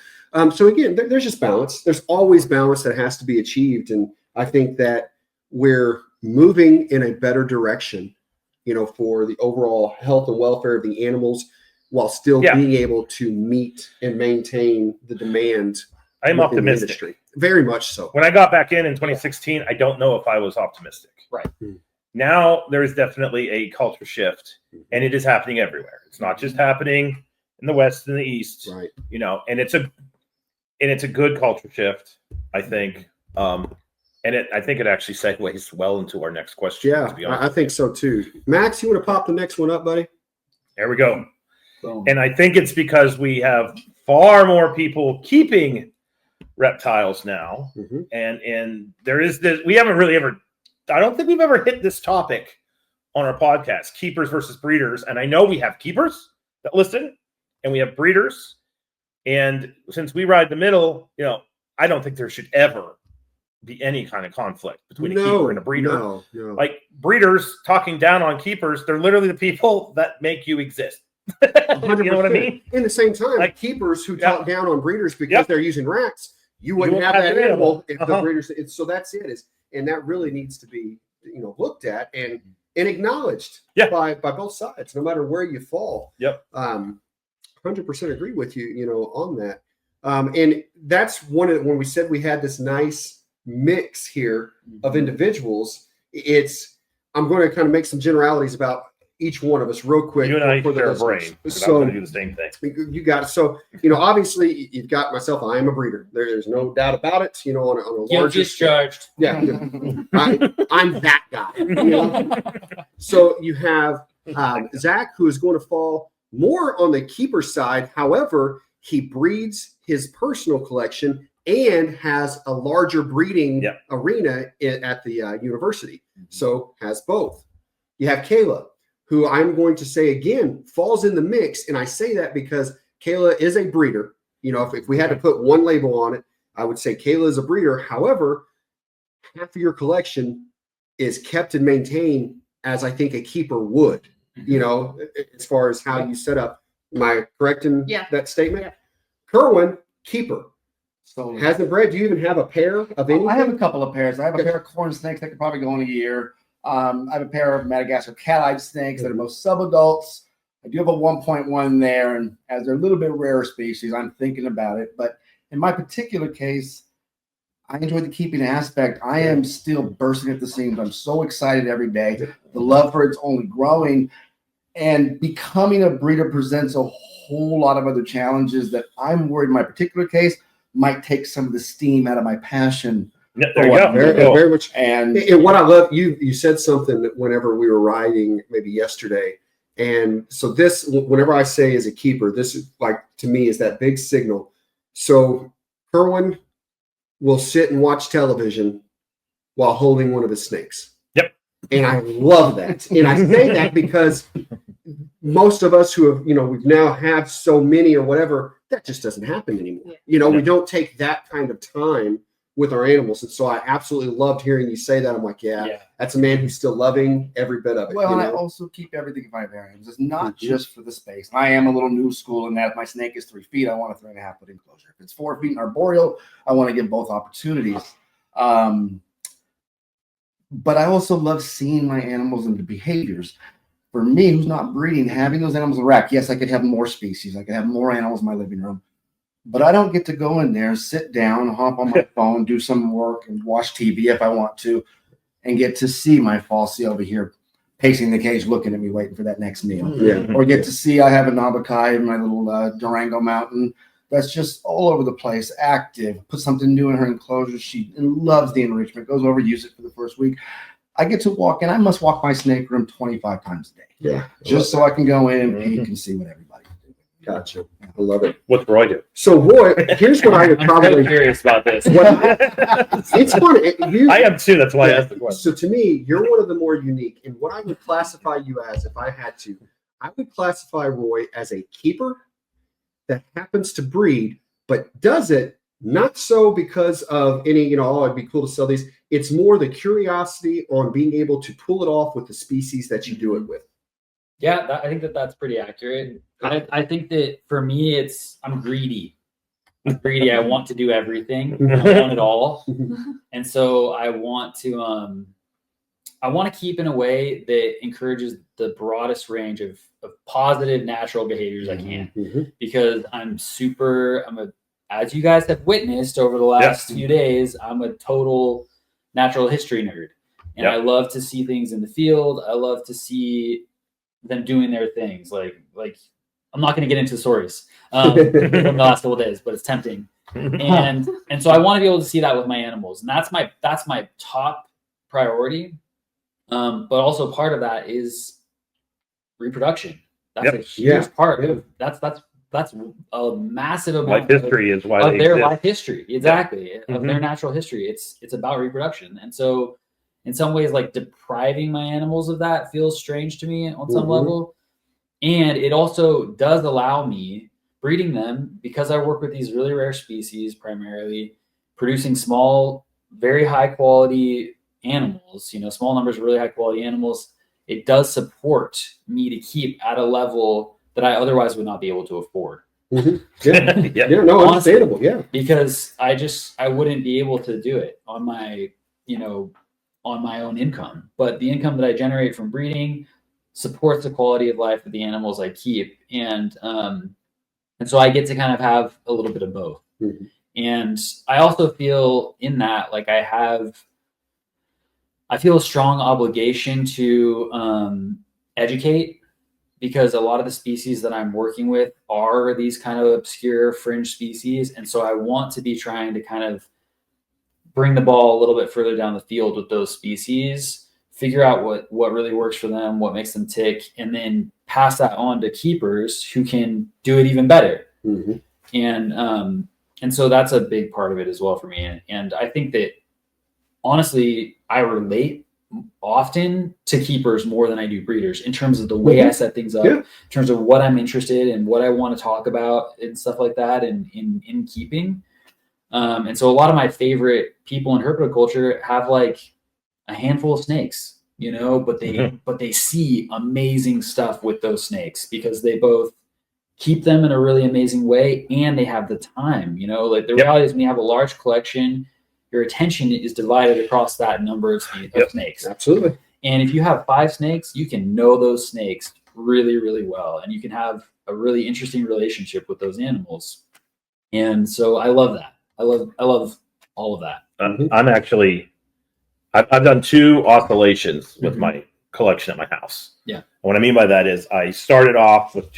so again, there's just balance. There's always balance that has to be achieved. And I think that we're moving in a better direction, for the overall health and welfare of the animals while still being able to meet and maintain the demand. I'm optimistic. Very much so. When I got back in 2016, I don't know if I was optimistic. Right. Now there is definitely a culture shift, and it is happening everywhere. It's not just happening in the West and the East, right? And it's a good culture shift, I think. I think it actually segues well into our next question. Yeah, to be honest. I think so too. Max, you want to pop the next one up, buddy? There we go. Boom. And I think it's because we have far more people keeping reptiles now, and there is this. We haven't really ever. I don't think we've ever hit this topic on our podcast: keepers versus breeders. And I know we have keepers that listen, and we have breeders. And since we ride the middle, I don't think there should ever be any kind of conflict between a keeper and a breeder. No. Like breeders talking down on keepers, they're literally the people that make you exist. You know what I mean? In the same time, like keepers who talk down on breeders because they're using racks, you wouldn't have that animal if the breeders. So that's it. And that really needs to be looked at. And and acknowledged by both sides, no matter where you fall. Yep. 100% agree with you, on that. And that's when we said we had this nice mix here of individuals. I'm going to kind of make some generalities about each one of us real quick. You and I for the share a listeners. brain. So I'm going to do the same thing. You got it. So, obviously you've got myself. I am a breeder. There's no doubt about it. On a larger discharged. Yeah. I'm that guy. So you have Zac, who is going to fall more on the keeper side. However, he breeds his personal collection and has a larger breeding arena at the university. So has both. You have Kayla, who I'm going to say again falls in the mix. And I say that because Kayla is a breeder. If we had to put one label on it, I would say Kayla is a breeder. However, half of your collection is kept and maintained as I think a keeper would, as far as how you set up. Am I correct in that statement? Yeah. Kerwin, keeper. So Hasn't bred. Do you even have a pair of anything? I have a couple of pairs. I have a pair of corn snakes that could probably go in a year. I have a pair of Madagascar cat-eyed snakes that are most subadults. I do have a 1.1 there, and as they're a little bit rarer species, I'm thinking about it. But in my particular case, I enjoy the keeping aspect. I am still bursting at the seams. I'm so excited every day. The love for it's only growing, and becoming a breeder presents a whole lot of other challenges that I'm worried in my particular case might take some of the steam out of my passion. Yeah, there you go. Very much. And what I love, you said something that whenever we were riding, maybe yesterday. And so this, whenever I say as a keeper, this is to me is that big signal. So Kerwin will sit and watch television while holding one of his snakes. Yep. And I love that. And I say that because most of us who have, we've now have so many or whatever, that just doesn't happen anymore. We don't take that kind of time with our animals. And so I absolutely loved hearing you say that. I'm like, that's a man who's still loving every bit of it. Well, and I also keep everything vivariums. It's not just for the space. I am a little new school in that if my snake is 3 feet, I want a 3.5 foot enclosure. If it's 4 feet in arboreal, I want to give both opportunities. But I also love seeing my animals and the behaviors. For me, who's not breeding, having those animals in rack, yes, I could have more species. I could have more animals in my living room. But I don't get to go in there, sit down, hop on my phone, do some work, and watch TV if I want to, and get to see my falsie over here pacing the cage, looking at me, waiting for that next meal. Yeah. Or get to see I have a Nabakai in my little Durango mountain that's just all over the place, active, put something new in her enclosure. She loves the enrichment, goes over, use it for the first week. I get to walk in. I must walk my snake room 25 times a day. Yeah. Just so I can go in and peek and see what everybody's doing. Gotcha. I love it. What's Roy do? So Roy, here's what I would I'm probably so curious about this. it's fun. I am too. That's why I asked the question. So to me, you're one of the more unique. And what I would classify you as, if I had to, I would classify Roy as a keeper that happens to breed, but does it not so because of any, oh, it'd be cool to sell these. It's more the curiosity on being able to pull it off with the species that you do it with. Yeah, I think that's pretty accurate. I think that for me, I'm greedy. I'm greedy. I want to do everything. I want it all, and so I want to keep in a way that encourages the broadest range of positive natural behaviors I can, because as you guys have witnessed over the last few days, I'm a total natural history nerd, and I love to see things in the field. I love to see them doing their things. Like I'm not going to get into stories from the last couple of days, but it's tempting. And so I want to be able to see that with my animals, and that's my top priority. But also part of that is reproduction. That's a huge part of that's a massive amount life history is why of they their exist. life history. Exactly. Of their natural history. It's about reproduction. And so in some ways, like, depriving my animals of that feels strange to me on some level. And it also does allow me, breeding them, because I work with these really rare species, primarily producing small, very high quality animals, small numbers of really high quality animals. It does support me to keep at a level that I otherwise would not be able to afford. Understandable. Yeah. Because I wouldn't be able to do it on my, on my own income, but the income that I generate from breeding supports the quality of life of the animals I keep. And so I get to kind of have a little bit of both. Mhm. And I also feel in that, like I feel a strong obligation to educate, because a lot of the species that I'm working with are these kind of obscure fringe species. And so I want to be trying to kind of bring the ball a little bit further down the field with those species, figure out what really works for them, what makes them tick, and then pass that on to keepers who can do it even better. Mhm. And so that's a big part of it as well for me. And I think that honestly, I relate often to keepers more than I do breeders in terms of the way I set things up, in terms of what I'm interested in, what I want to talk about and stuff like that in keeping. And so a lot of my favorite people in herpetoculture have like a handful of snakes, but they see amazing stuff with those snakes because they both keep them in a really amazing way and they have the time. Like the reality is, when you have a large collection, your attention is divided across that number of snakes. Absolutely. And if you have 5 snakes, you can know those snakes really, really well, and you can have a really interesting relationship with those animals. And so I love that. I love all of that. I've done 2 oscillations with my collection at my house. Yeah. And what I mean by that is I started off with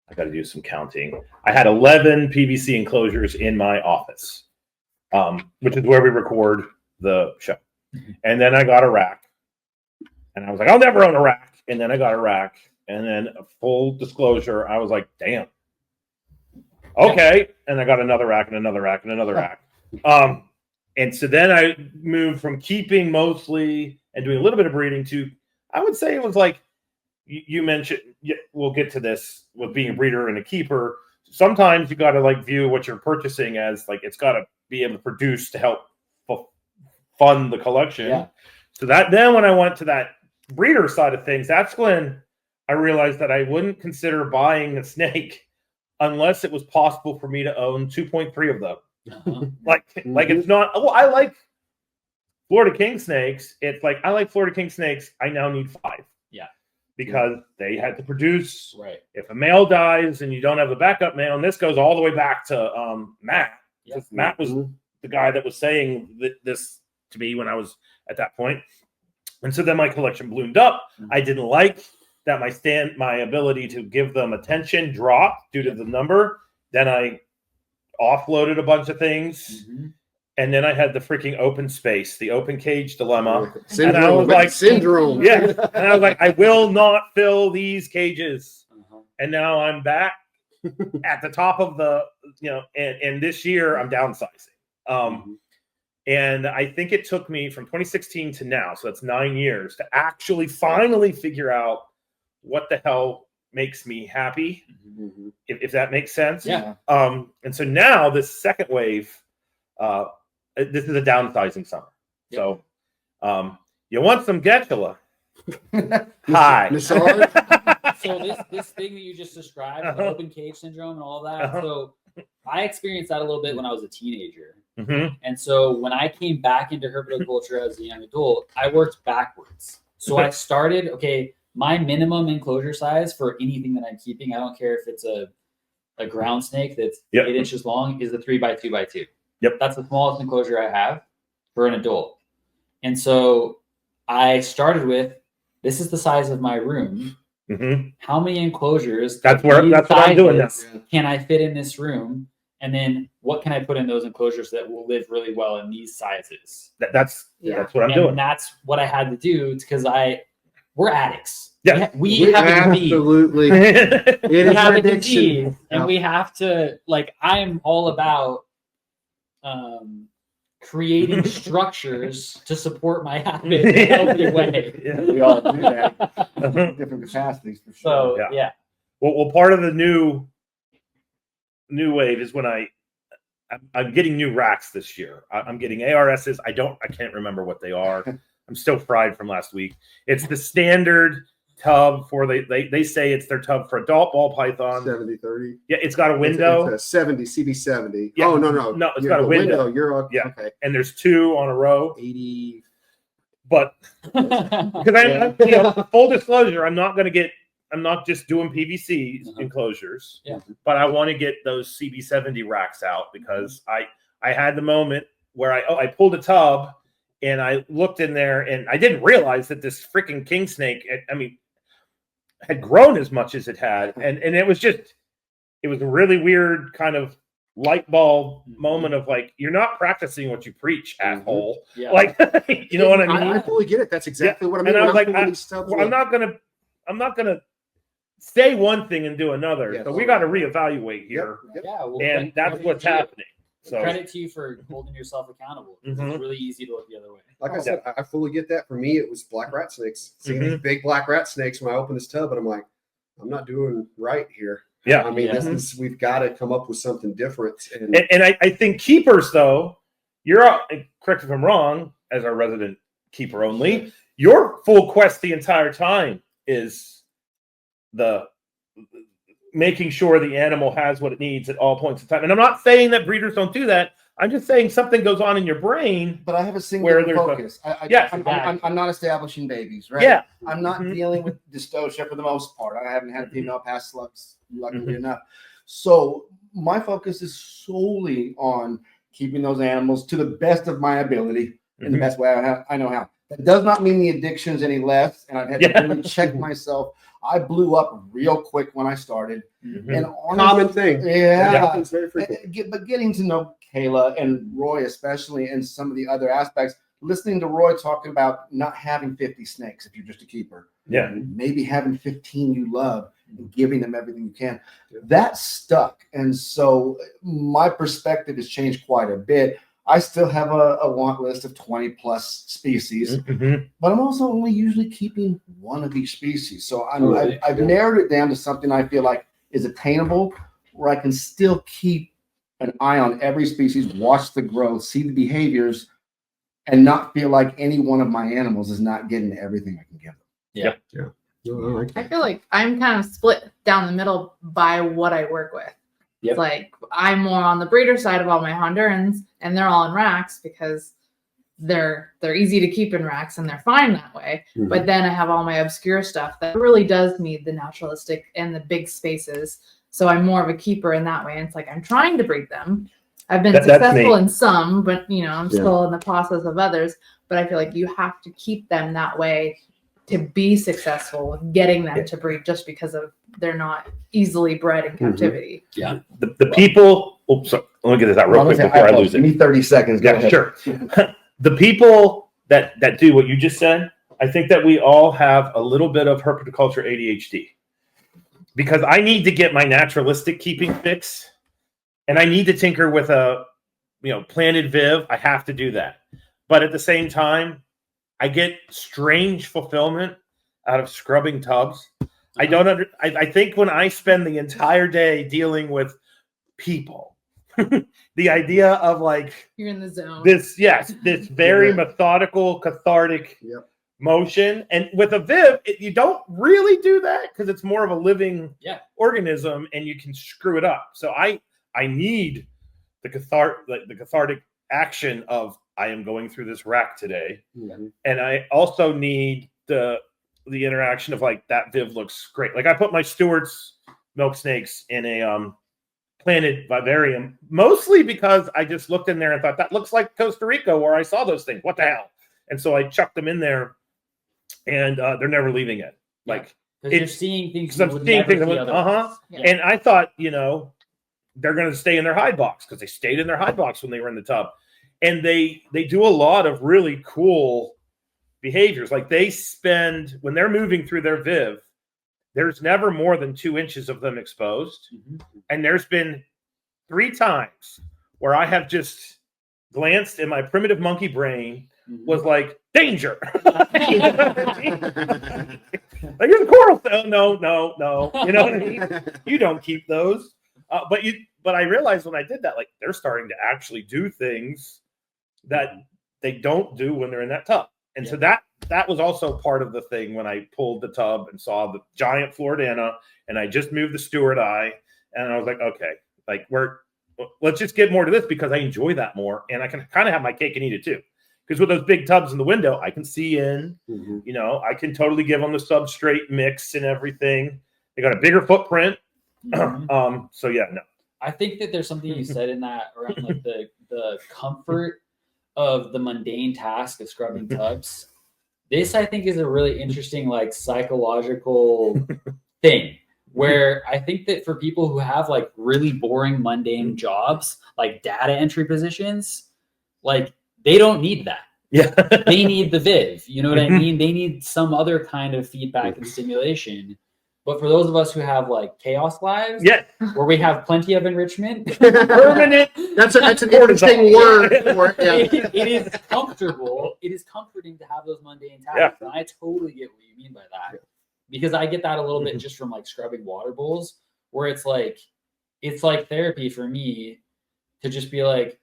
I got to do some counting. I had 11 PVC enclosures in my office, which is where we record the show. And then I got a rack, and I was like, I'll never own a rack. And then I got a rack, and then full disclosure, I was like, damn. Okay. And I got another rack and another rack and another rack. And so then I moved from keeping mostly and doing a little bit of breeding to, I would say it was like, you mentioned, we'll get to this with being a breeder and a keeper. Sometimes you got to like view what you're purchasing as like, it's got to be able to produce to help fund the collection. Yeah. So then when I went to that breeder side of things, that's when I realized that I wouldn't consider buying a snake unless it was possible for me to own 2.3 of them. Like it's not. Oh, I like Florida King snakes. It's like I like Florida King snakes. I now need 5. Yeah, because they had to produce. Right. If a male dies and you don't have a backup male, and this goes all the way back to Matt. Yeah. Matt was the guy that was saying this to me when I was at that point. And so then my collection bloomed up. I didn't like that my ability to give them attention dropped due to the number. Then I offloaded a bunch of things, and then I had the freaking open space, the open cage dilemma. Syndrome. And I was like, syndrome. Yeah. And I was like, I will not fill these cages. And now I'm back at the top of the, and this year I'm downsizing. And I think it took me from 2016 to now, so that's 9 years, to actually finally figure out what the hell makes me happy, if that makes sense. Yeah. And so now this second wave, this is a downsizing summer. Yep. So you want some Getula? Hi. So this thing that you just described, the open cage syndrome and all that. So I experienced that a little bit when I was a teenager. And so when I came back into herpetoculture as a young adult, I worked backwards. So I started, my minimum enclosure size for anything that I'm keeping, I don't care if it's a ground snake that's 8 inches long, is a 3x2x2. Yep. That's the smallest enclosure I have for an adult. And so I started with, this is the size of my room. How many enclosures? That's what I'm doing now. Can I fit in this room? And then what can I put in those enclosures that will live really well in these sizes? That's what I'm doing. And that's what I had to do because we're addicts. Yeah, we have a disease. Absolutely. We have a disease, and we have to I'm all about creating structures to support my habit in a healthy way. We all do that. Different capacities for sure. So yeah. Well, part of the new wave is when I'm getting new racks this year. I'm getting ARSs. I can't remember what they are. I'm still fried from last week. It's the standard tub for they say it's their tub for adult ball python. 70-30. Yeah, it's got a window. It's a 70 CB70. Yeah. Oh no, No, it's got a window. You're yeah. okay. And there's 2 on a row. 80. But because full disclosure, I'm not just doing PVC enclosures, but I want to get those CB70 racks out because I had the moment where I pulled a tub and I looked in there and I didn't realize that this freaking king snake, had grown as much as it had. And it was a really weird kind of light bulb moment of like, you're not practicing what you preach, asshole. Yeah. Like, you know what I mean? I fully get it. That's exactly what I mean. And I was like, I'm I'm not gonna say one thing and do another. Yes. So we got to reevaluate here, and that's what's happening. So credit to you for holding yourself accountable. It's really easy to look the other way. Like I said, I fully get that. For me, it was black rat snakes. Seeing these big black rat snakes when I opened this tub, and I'm like, I'm not doing right here. Yeah, I mean, we've got to come up with something different. And I think keepers, though, correct if I'm wrong, as our resident keeper only, your full quest the entire time is the making sure the animal has what it needs at all points in time. And I'm not saying that breeders don't do that. I'm just saying something goes on in your brain. But I have a singular focus. I'm not establishing babies, right? Yeah. I'm not dealing with dystocia for the most part. I haven't had a female pass slugs, luckily enough. So my focus is solely on keeping those animals to the best of my ability in the best way I know how. That does not mean the addiction's any less, and I've had to really check myself. I blew up real quick when I started. And honestly, common thing. Yeah. It's very frequent. But getting to know Kayla and Roy, especially, and some of the other aspects, listening to Roy talking about not having 50 snakes if you're just a keeper. Yeah. Maybe having 15 you love and giving them everything you can. That stuck. And so my perspective has changed quite a bit. I still have a want list of 20 plus species, but I'm also only usually keeping one of each species. So I've narrowed it down to something I feel like is attainable, where I can still keep an eye on every species, watch the growth, see the behaviors, and not feel like any one of my animals is not getting everything I can give them. Yeah. I feel like I'm kind of split down the middle by what I work with. It's like I'm more on the breeder side of all my Hondurans, and they're all in racks because they're easy to keep in racks and they're fine that way. But then I have all my obscure stuff that really does need the naturalistic and the big spaces. So I'm more of a keeper in that way. And it's like I'm trying to breed them. I've been successful in some, but I'm still in the process of others. But I feel like you have to keep them that way to be successful with getting them to breed, just because of they're not easily bred in captivity. Yeah. The people. Oops, sorry, let me get this out real quick before I lose it. Give me 30 seconds. Go ahead. Sure. The people that do what you just said, I think that we all have a little bit of herpetoculture ADHD, because I need to get my naturalistic keeping fix, and I need to tinker with a planted viv. I have to do that, but at the same time, I get strange fulfillment out of scrubbing tubs. I think when I spend the entire day dealing with people, the idea of like You're in the zone. This very methodical, cathartic motion, and with a viv, you don't really do that because it's more of a living organism, and you can screw it up. So I need the cathartic action of I am going through this rack today, and I also need the interaction of like that viv looks great. Like I put my Stewart's milk snakes in a planted vivarium, mostly because I just looked in there and thought that looks like Costa Rica where I saw those things. What the hell? And so I chucked them in there, and they're never leaving it. Like you're seeing things. I'm seeing things. And I thought they're going to stay in their hide box because they stayed in their hide box when they were in the tub. And they do a lot of really cool behaviors. Like they spend, when they're moving through their viv, there's never more than 2 inches of them exposed. And there's been 3 times where I have just glanced in my primitive monkey brain, was like, danger. Like, here's a coral. No. You know what I mean? You don't keep those. But I realized when I did that, like they're starting to actually do things that they don't do when they're in that tub. And so that was also part of the thing when I pulled the tub and saw the giant Floridana, and I just moved the Stewart eye, and I was like, okay, like let's just get more to this because I enjoy that more, and I can kind of have my cake and eat it too. Because with those big tubs in the window, I can see in. Mhm. You know, I can totally give them the substrate mix and everything. They got a bigger footprint. So yeah, no. I think that there's something you said in that around like the comfort of the mundane task of scrubbing tubs. This I think is a really interesting like psychological thing where I think that for people who have like really boring mundane jobs like data entry positions, like they don't need that. Yeah. They need the Viv. You know what I mean? They need some other kind of feedback and stimulation. But for those of us who have like chaos lives, Yeah. where we have plenty of enrichment, permanent. That's an interesting word for it. Yeah. It is comfortable. It is comforting to have those mundane tasks. Yeah. And I totally get what you mean by that. Because I get that a little bit just from like scrubbing water bowls, where it's like therapy for me to just be like,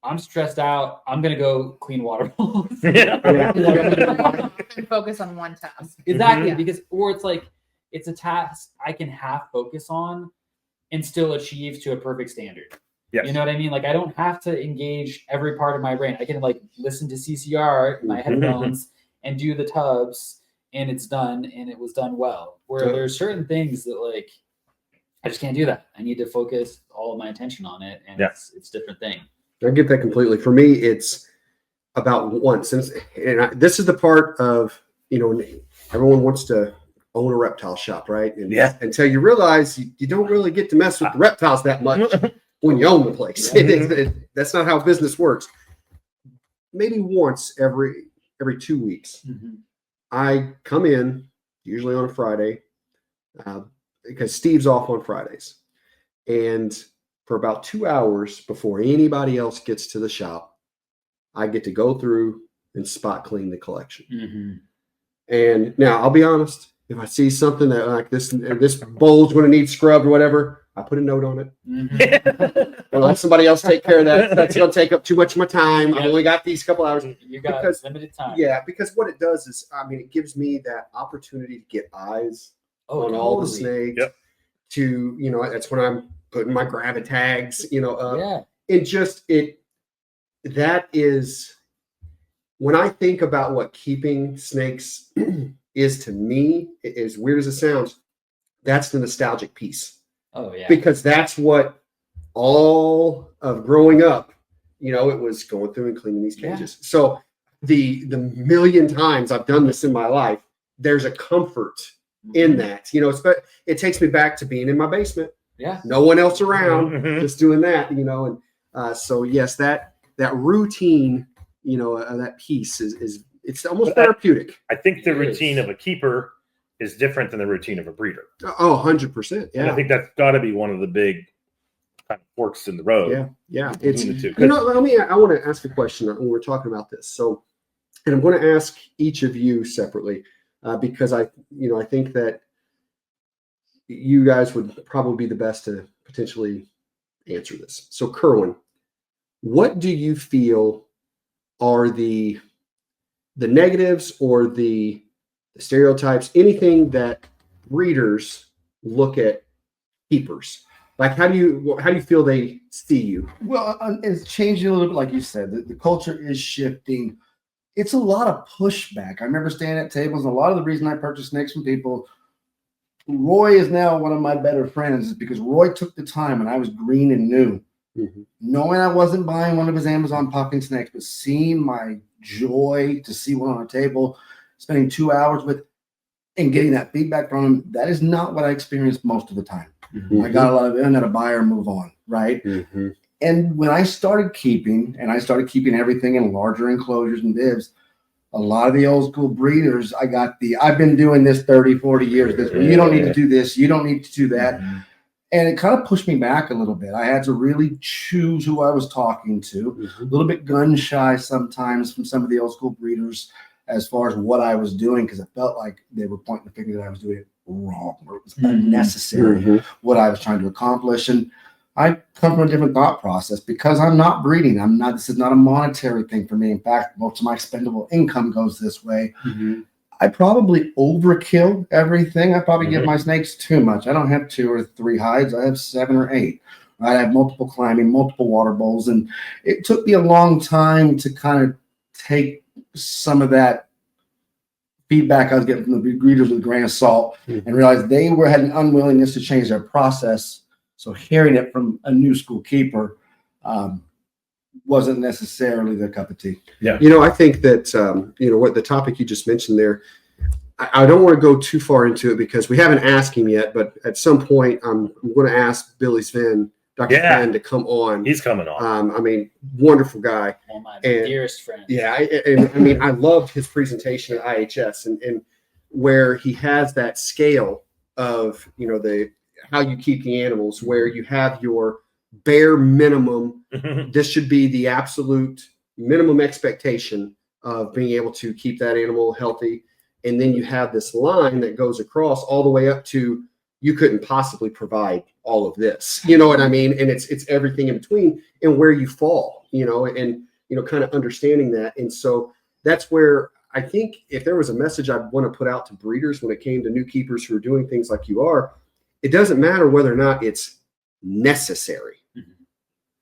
I'm stressed out. I'm gonna go clean water bowls. And focus on one task. Exactly. Yeah. Because it's like it's a task I can half focus on and still achieve to a perfect standard. Yes. You know what I mean? Like I don't have to engage every part of my brain. I can like listen to CCR in my headphones and do the tubs and it's done and it was done well. Where there's certain things that like I just can't do that. I need to focus all of my attention on it and it's a different thing. I get that completely. For me, it's about once. This is the part of, you know, everyone wants to own a reptile shop, right? And until you realize you don't really get to mess with the reptiles that much when you own the place. That's not how business works. Maybe once every 2 weeks, I come in, usually on a Friday, because Steve's off on Fridays. And for about 2 hours before anybody else gets to the shop, I get to go through and spot clean the collection. And now I'll be honest, if I see something that like this bowl's going to need scrubbed or whatever, I put a note on it. Or let somebody else take care of that. That's going to take up too much of my time. I only got these couple hours. You got limited time. Yeah, because what it does is, I mean, it gives me that opportunity to get eyes on all the snakes. To, you know, that's when I'm putting my gravitags, you know, up. It just, that is, when I think about what keeping snakes is to me, as weird as it sounds, that's the nostalgic piece. Oh, yeah. Because that's what all of growing up, you know, it was going through and cleaning these cages. So the million times I've done this in my life, there's a comfort in that, you know, it takes me back to being in my basement. No one else around, just doing that, you know. And so yes, that routine, you know, that piece is it's almost therapeutic. I think the routine of a keeper is different than the routine of a breeder. Oh, 100%. Yeah. And I think that's got to be one of the big kind of forks in the road. Yeah. It's, the two. you know, I want to ask a question when we're talking about this. So, and I'm going to ask each of you separately because I think that you guys would probably be the best to potentially answer this. So, Kerwin, what do you feel are the negatives or the stereotypes, anything that breeders look at keepers? Like, how do you feel they see you? Well, it's changing a little bit, like you said. The culture is shifting. It's a lot of pushback. I remember standing at tables, and a lot of the reason I purchased snakes from people, Roy is now one of my better friends, is because Roy took the time when I was green and new, knowing I wasn't buying one of his Amazon popping snakes, but seeing my joy to see one on a table, spending 2 hours with, and getting that feedback from him. That is not what I experienced most of the time. I got a lot of, and then a buyer move on, right? And when I started keeping, and I started keeping everything in larger enclosures and bibs, a lot of the old school breeders, I've been doing this 30, 40 years. You don't need to do this. You don't need to do that. And it kind of pushed me back a little bit. I had to really choose who I was talking to. A little bit gun shy sometimes from some of the old school breeders as far as what I was doing, because it felt like they were pointing the finger that I was doing it wrong, or it was unnecessary, what I was trying to accomplish. And I come from a different thought process because I'm not breeding. This is not a monetary thing for me. In fact, most of my expendable income goes this way. I probably overkill everything. I probably give my snakes too much. I don't have 2 or 3 hides. I have 7 or 8. Right? I have multiple climbing, multiple water bowls. And it took me a long time to kind of take some of that feedback I was getting from the breeders with a grain of salt and realized they had an unwillingness to change their process. So hearing it from a new school keeper wasn't necessarily their cup of tea. Yeah. I think that, what the topic you just mentioned there, I don't want to go too far into it because we haven't asked him yet, but at some point I'm going to ask Billy Sven, Dr. Sven, to come on. He's coming on. Wonderful guy. One of my And- dearest friends. Yeah. I loved his presentation at IHS and where he has that scale of, how you keep the animals, where you have your bare minimum. This should be the absolute minimum expectation of being able to keep that animal healthy. And then you have this line that goes across all the way up to you couldn't possibly provide all of this. You know what I mean? And it's everything in between and where you fall, and kind of understanding that. And so that's where I think if there was a message I'd want to put out to breeders when it came to new keepers who are doing things like you are, it doesn't matter whether or not it's necessary.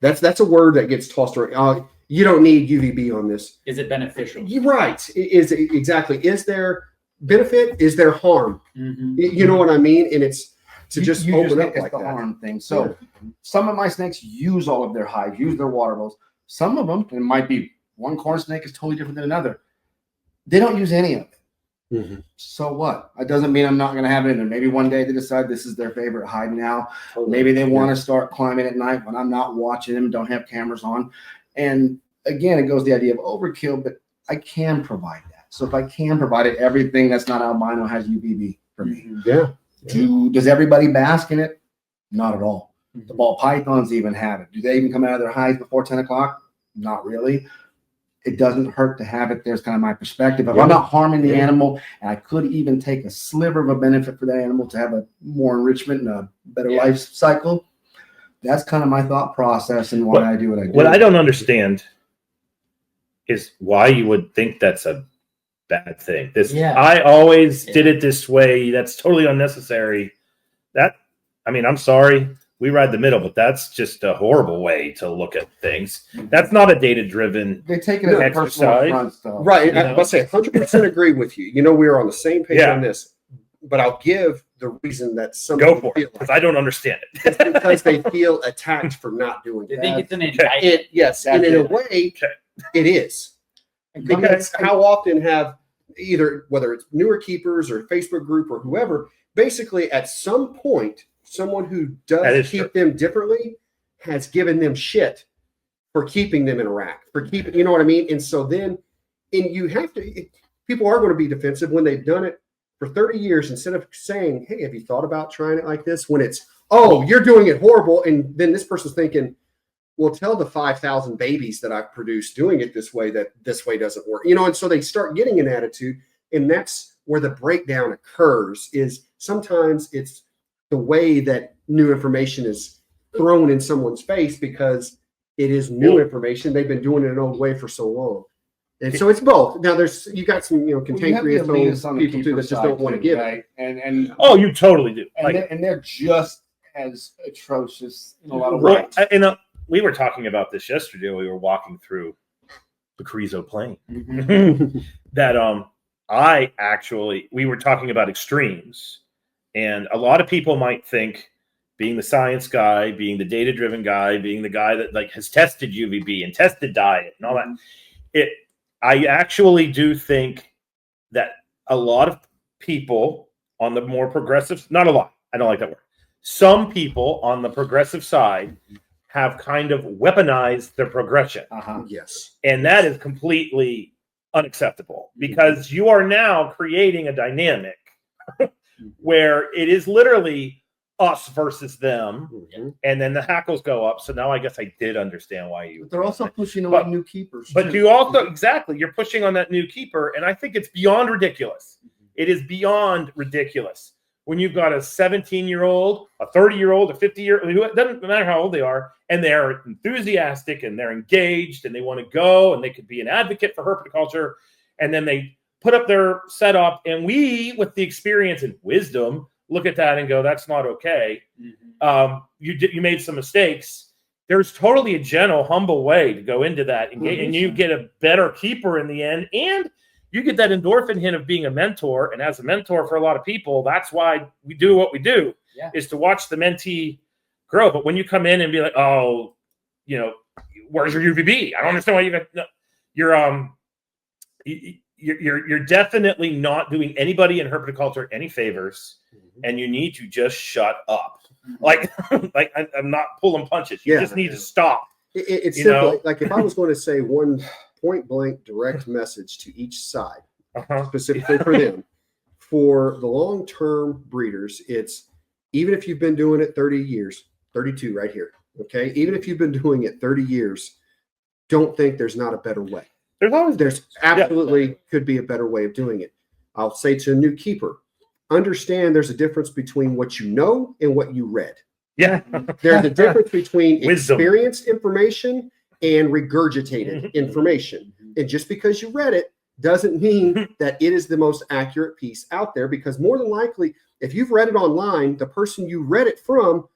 That's a word that gets tossed around. You don't need UVB on this. Is it beneficial? You're right. Exactly. Is there benefit? Is there harm? You know what I mean? And it's to just open up like the that. harm thing. So some of my snakes use all of their hives, use their water bowls. Some of them, it might be one corn snake is totally different than another. They don't use any of it. So what? That doesn't mean I'm not going to have it in there. Maybe one day they decide this is their favorite hide now. Maybe they want to start climbing at night when I'm not watching them, don't have cameras on. And again, it goes the idea of overkill, but I can provide that. So if I can provide it, everything that's not albino has UVB for me. Yeah. Does everybody bask in it? Not at all. The ball pythons even have it. Do they even come out of their hides before 10 o'clock? Not really. It doesn't hurt to have it. There's kind of my perspective. If I'm not harming the animal, and I could even take a sliver of a benefit for that animal to have a more enrichment and a better life cycle, that's kind of my thought process and why I do what I do. What I don't understand is why you would think that's a bad thing. I always did it this way. That's totally unnecessary. I'm sorry. We ride the middle, but that's just a horrible way to look at things. That's not a data-driven They take it as a personal affront stuff. Right. I say 100% agree with you. We are on the same page on this, but I'll give the reason that some go for it because I don't understand it. It's because they feel attacked for not doing They that. think it's an indictment. Yes, and in a way, it is. Because how often have either, whether it's newer keepers or Facebook group or whoever, basically at some point, someone who does keep them differently has given them shit for keeping them in a rack, for keeping, you know what I mean? And so then, you have to, people are going to be defensive when they've done it for 30 years instead of saying, hey, have you thought about trying it like this? When it's, oh, you're doing it horrible. And then this person's thinking, well, tell the 5,000 babies that I've produced doing it this way that this way doesn't work. And so they start getting an attitude. And that's where the breakdown occurs, is sometimes it's the way that new information is thrown in someone's face because it is new information. They've been doing it an old way for so long. And so it's both. Now you got some, cantankerous people too that just don't want to give it. And oh, you totally do. And they're just as atrocious in a lot of ways. And we were talking about this yesterday. We were walking through the Carrizo Plain. That we were talking about extremes. And a lot of people might think, being the science guy, being the data-driven guy, being the guy that has tested UVB and tested diet and all that, I actually do think that a lot of people on the more progressive, not a lot, I don't like that word. Some people on the progressive side have kind of weaponized their progression. Yes. And that is completely unacceptable because you are now creating a dynamic where it is literally us versus them, and then the hackles go up. So now I guess I did understand why you. But they're also pushing away new keepers. But you also you're pushing on that new keeper, and I think it's beyond ridiculous. It is beyond ridiculous when you've got a 17-year-old, a 30-year-old, a 50-year-old. It doesn't matter how old they are, and they're enthusiastic and they're engaged and they want to go and they could be an advocate for herpetoculture, and then they put up their setup, and we, with the experience and wisdom, look at that and go, that's not okay. You made some mistakes. there's totally a gentle, humble way to go into that, and you get a better keeper in the end, and you get that endorphin hit of being a mentor. And as a mentor for a lot of people, that's why we do what we do, is to watch the mentee grow. But when you come in and be like, oh, you know, where's your UVB? I don't understand why you got you're definitely not doing anybody in herpetoculture any favors, and you need to just shut up. Like I'm not pulling punches. You just need to stop. It's simple. Like if I was going to say one point blank direct message to each side, specifically for them, for the long term breeders, it's even if you've been doing it 30 years, 32 right here. Okay, even if you've been doing it 30 years, don't think there's not a better way. There's absolutely could be a better way of doing it. I'll say to a new keeper, understand there's a difference between what you know and what you read. Yeah. There's a difference between Wisdom. experienced information and regurgitated information. And just because you read it doesn't mean that it is the most accurate piece out there, because more than likely, if you've read it online, the person you read it from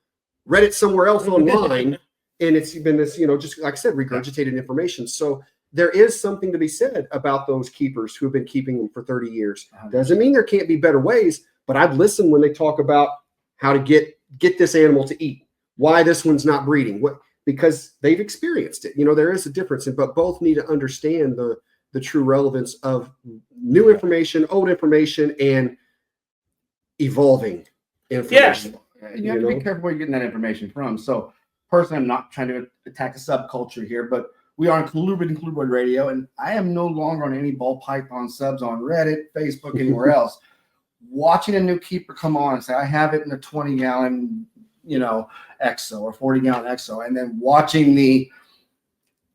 read it somewhere else online, and it's been this, you know, just like I said, regurgitated information. So there is something to be said about those keepers who have been keeping them for 30 years. Doesn't mean there can't be better ways, but I'd listen when they talk about how to get this animal to eat, why this one's not breeding, because they've experienced it. You know, there is a difference, but both need to understand the true relevance of new information, old information, and evolving information. You have to be careful where you're getting that information from. So personally, I'm not trying to attack a subculture here, but we are on Colubrid and Colubrid Radio, and I am no longer on any ball python subs on Reddit, Facebook, anywhere else. Watching a new keeper come on and say, I have it in a 20-gallon, you know, Exo or 40-gallon Exo, and then watching the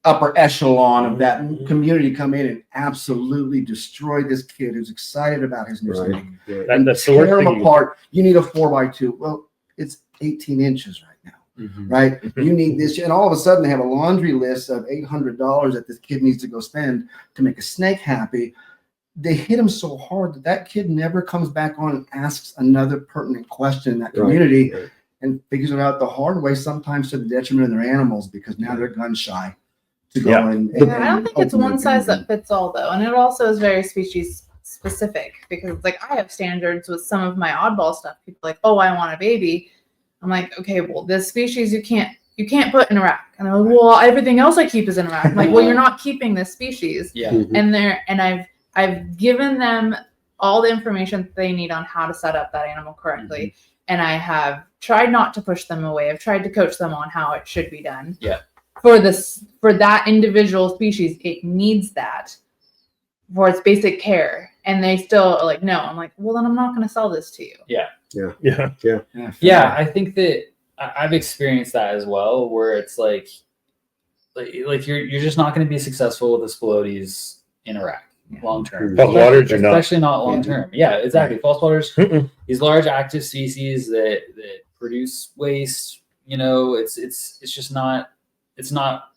upper echelon of that community come in and absolutely destroy this kid who's excited about his new snake. And the tear them apart. You need a 4x2. Well, it's 18 inches right now, right? You need this. And all of a sudden they have a laundry list of $800 that this kid needs to go spend to make a snake happy. They hit him so hard that kid never comes back on and asks another pertinent question in that community and figures it out the hard way, sometimes to the detriment of their animals, because now they're gun shy. To go and I don't think it's one size that fits all, though. And it also is very species specific, because like I have standards with some of my oddball stuff. People are like, oh, I want a baby. I'm like, okay, well, this species you can't put in a rack. And I'm like, well, everything else I keep is in a rack. I'm like, well, you're not keeping this species. And I've given them all the information they need on how to set up that animal correctly. And I have tried not to push them away. I've tried to coach them on how it should be done. For that individual species, it needs that for its basic care, and they still are like, no. I'm like, well, then I'm not going to sell this to you. I think that I've experienced that as well, where it's like you're just not going to be successful with the Spilodies in a rack long term. False waters are not, especially not long term. Yeah, exactly. False waters, these large active species that produce waste. You know, it's just not. It's not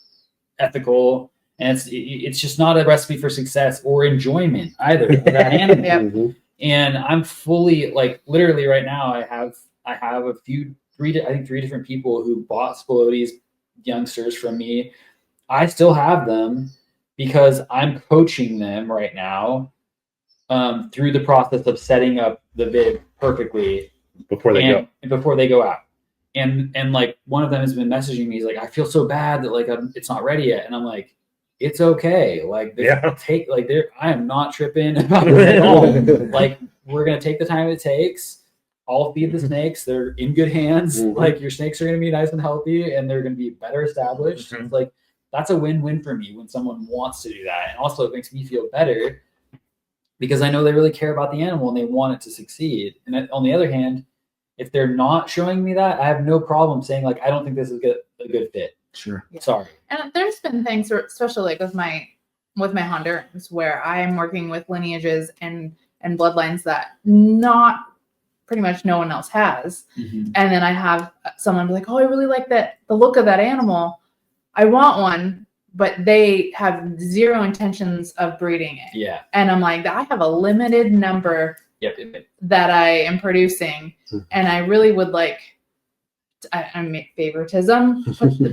ethical, and it's just not a recipe for success or enjoyment either for that animal. And I'm fully, like, literally right now, I have a few, three different people who bought Spilodies youngsters from me. I still have them because I'm coaching them right now through the process of setting up the vid perfectly before they go out. And like one of them has been messaging me. He's like, I feel so bad that like it's not ready yet. And I'm like, it's okay. Like I am not tripping about it at all. Like, we're gonna take the time it takes. I'll feed the snakes. They're in good hands. Like, your snakes are gonna be nice and healthy, and they're gonna be better established. It's like, that's a win-win for me when someone wants to do that. And also it makes me feel better because I know they really care about the animal and they want it to succeed. And on the other hand, if they're not showing me that, I have no problem saying, like, I don't think this is a good fit. Sure. Sorry. And there's been things, especially like with my Hondurans, where I am working with lineages and bloodlines that pretty much no one else has. And then I have someone be like, oh, I really like the look of that animal. I want one, but they have zero intentions of breeding it. Yeah. And I'm like, I have a limited number that I am producing, and I really would like I make favoritism,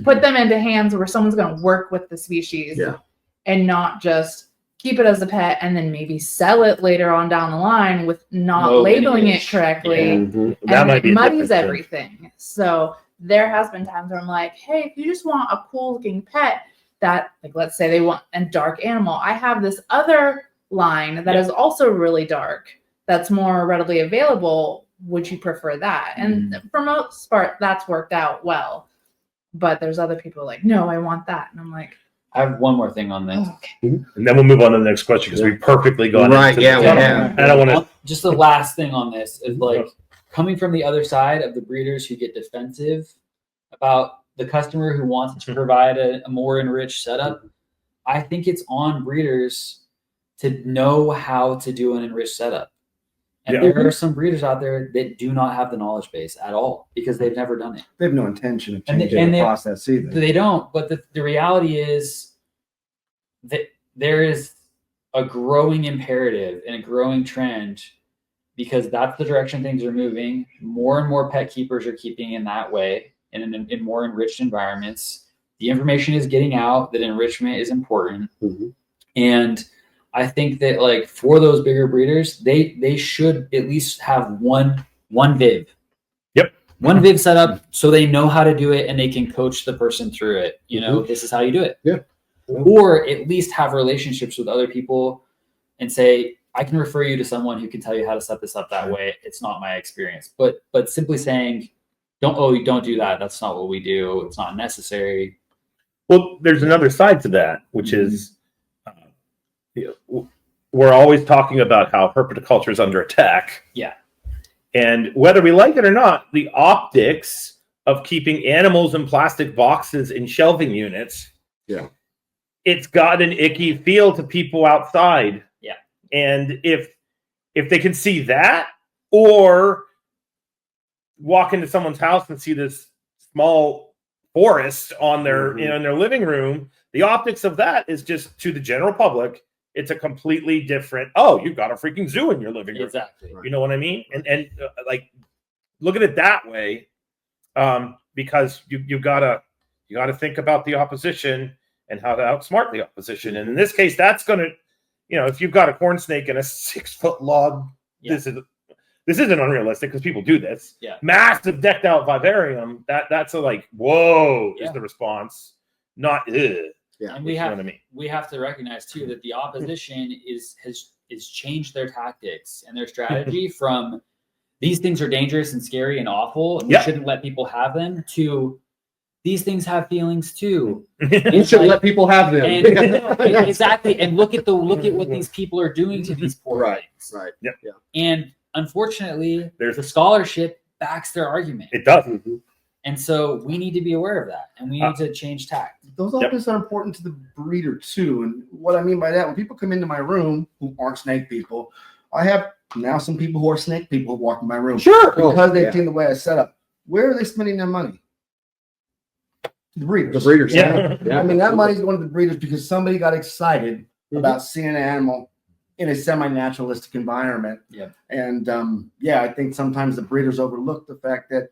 put them into hands where someone's going to work with the species and not just keep it as a pet and then maybe sell it later on down the line with not labeling it correctly. Mhm. That And might it be a muddies different thing. everything. So there has been times where I'm like, hey, if you just want a cool looking pet that, like, let's say they want a dark animal, I have this other line that is also really dark that's more readily available. Would you prefer that? And for most part, that's worked out well. But there's other people like, no, I want that. And I'm like, I have one more thing on this. oh, okay. And then we'll move on to the next question because we've perfectly gone Right, into yeah, the we have. I don't want to. Just the last thing on this is like coming from the other side of the breeders who get defensive about the customer who wants to provide a more enriched setup. I think it's on breeders to know how to do an enriched setup. And there are some breeders out there that do not have the knowledge base at all because they've never done it. They have no intention of And changing the they- process either. They don't. But the reality is that there is a growing imperative and a growing trend because that's the direction things are moving. More and more pet keepers are keeping in that way and in more enriched environments. The information is getting out that enrichment is important. Mhm. And I think that like for those bigger breeders, they should at least have one Viv. Yep. One Viv set up so they know how to do it and they can coach the person through it. You know, this is how you do it. Yeah. Or at least have relationships with other people and say, I can refer you to someone who can tell you how to set this up that way. It's not my experience. But simply saying, don't do that. That's not what we do. It's not necessary. Well, there's another side to that, which is we're always talking about how herpetoculture is under attack. Yeah. And whether we like it or not, the optics of keeping animals in plastic boxes in shelving units, it's got an icky feel to people outside. Yeah. And if they can see that or walk into someone's house and see this small forest on their in their living room, the optics of that is just to the general public. It's a completely different. Oh, you've got a freaking zoo in your living room. Exactly. You know what I mean? And like, look at it that way, because you gotta think about the opposition and how to outsmart the opposition. And in this case, that's gonna, if you've got a corn snake and a 6-foot log, this isn't unrealistic because people do this. Yeah. Massive decked out vivarium. That's a like, whoa, is the response, not ugh. Yeah. And You know what I mean? we have to recognize too that the opposition has changed their tactics and their strategy from these things are dangerous and scary and awful and we shouldn't let people have them to these things have feelings too. You should let people have them. And, exactly. And look at what these people are doing to these poor things. Right. Yep. Yeah. And unfortunately, There's the scholarship backs their argument. It does. And so we need to be aware of that and we need to change tact. Those optics are important to the breeder too. And what I mean by that, when people come into my room who aren't snake people, I have now some people who are snake people who walk in my room. Sure. Because they've seen the way I set up. Where are they spending their money? The breeders. The breeders. Yeah. Yeah. I mean, that money's going to the breeders because somebody got excited about seeing an animal in a semi-naturalistic environment. Yep. And I think sometimes the breeders overlook the fact that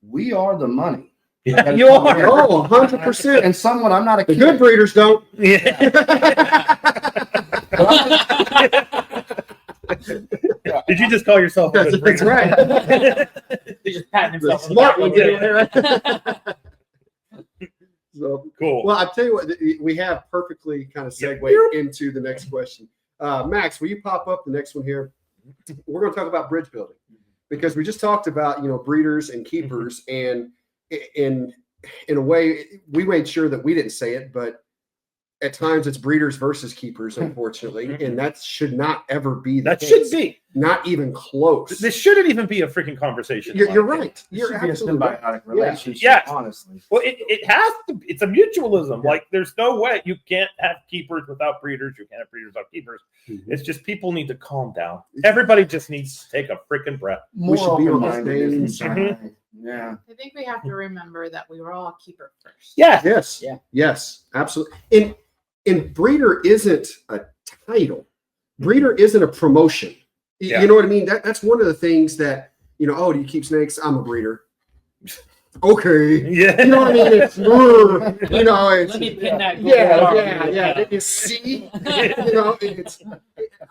we are the money. Yeah, you are. Oh, 100%. And someone, I'm not a The kid. good breeders don't. Yeah. Did you just call yourself a good That's breeder? right. He's just patting The himself on the smart back. ones anyway. So, Cool. well, I'll tell you what, we have perfectly kind of segued into the next question. Max, will you pop up the next one here? We're going to talk about bridge building because we just talked about, breeders and keepers. And in a way, we made sure that we didn't say it, but at times it's breeders versus keepers, unfortunately. And that should not ever be the That case. should be. Not even close. This shouldn't even be a freaking conversation. You're right. It You're should be a absolutely right. symbiotic relationship, Yeah. honestly. Well, it has to. It's a mutualism. Yeah. Like, there's no way you can't have keepers without breeders. You can't have breeders without keepers. It's just people need to calm down. Everybody just needs to take a freaking breath. We should be on the open-minded same is the Yeah. I think we have to remember that we were all keeper first. Yeah. Yes. Yeah. Yes. Absolutely. And breeder isn't a title. Breeder isn't a promotion. You know what I mean? That's one of the things that, do you keep snakes? I'm a breeder. okay. Yeah. You know what I mean? It's, you know, it's, Let me pin that. gold yeah, bar. yeah. Did you see? You know,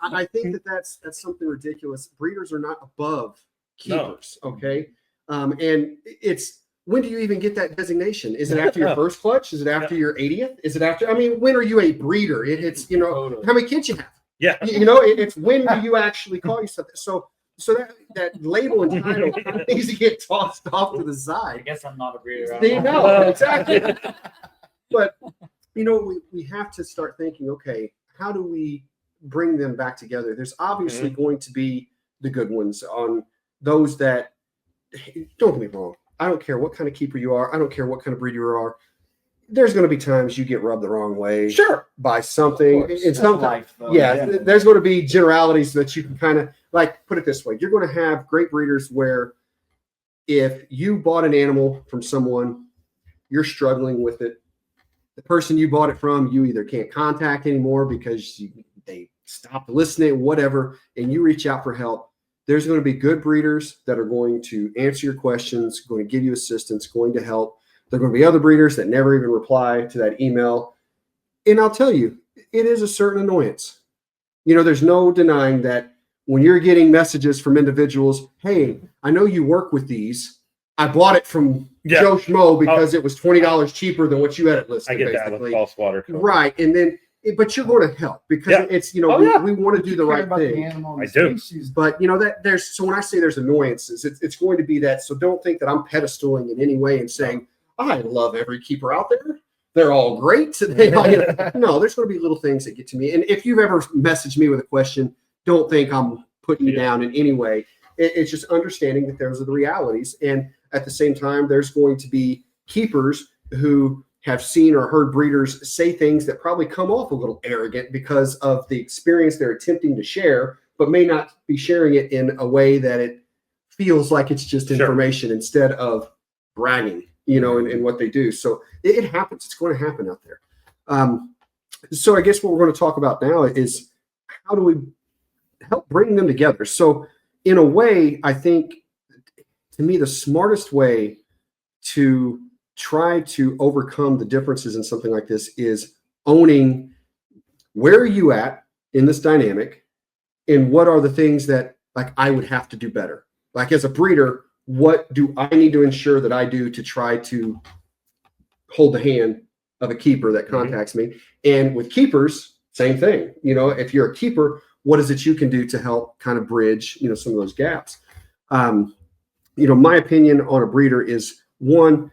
I think that's something ridiculous. Breeders are not above keepers, okay? And it's, when do you even get that designation? Is it after your first clutch? Is it after your 80th? Is it after? I mean, when are you a breeder? It's, you know, Totally. how many kids you have? Yeah. You know, it's when do you actually call yourself? So that label and title kind of needs to get tossed off to the I side. guess I'm not a breeder. You know, exactly. But you know, we have to start thinking, okay, how do we bring them back together? There's obviously going to be the good ones on those that, don't get me wrong, I don't care what kind of keeper you are, I don't care what kind of breeder you are. There's going to be times you get rubbed the wrong way by something. It's not life, though. there's going to be generalities that you can kind of, like, put it this way. You're going to have great breeders where if you bought an animal from someone, you're struggling with it. The person you bought it from, you either can't contact anymore because they stopped listening, whatever, and you reach out for help. There's going to be good breeders that are going to answer your questions, going to give you assistance, going to help. There are going to be other breeders that never even reply to that email. And I'll tell you, it is a certain annoyance. You know, there's no denying that when you're getting messages from individuals, hey, I know you work with these. I bought it from Joe Schmo because it was $20 cheaper than what you had it listed. I get basically. that with false water. Right. And then, but you're going to help because it's, you know, we want to do the right thing. I do. But you know, that there's, so when I say there's annoyances, it's going to be that. So don't think that I'm pedestaling in any way and saying, I love every keeper out there. They're all great. No, there's going to be little things that get to me. And if you've ever messaged me with a question, don't think I'm putting you down in any way. It's just understanding that those are the realities. And at the same time, there's going to be keepers who have seen or heard breeders say things that probably come off a little arrogant because of the experience they're attempting to share, but may not be sharing it in a way that it feels like it's just information instead of bragging, you know, in what they do. So it happens. It's going to happen out there. So I guess what we're going to talk about now is how do we help bring them together? So in a way, I think, to me, the smartest way to try to overcome the differences in something like this is owning where are you at in this dynamic and what are the things that, like, I would have to do better. Like, as a breeder, what do I need to ensure that I do to try to hold the hand of a keeper that contacts me? And with keepers, same thing. You know, if you're a keeper, what is it you can do to help kind of bridge, you know, some of those gaps? You know, my opinion on a breeder is, one,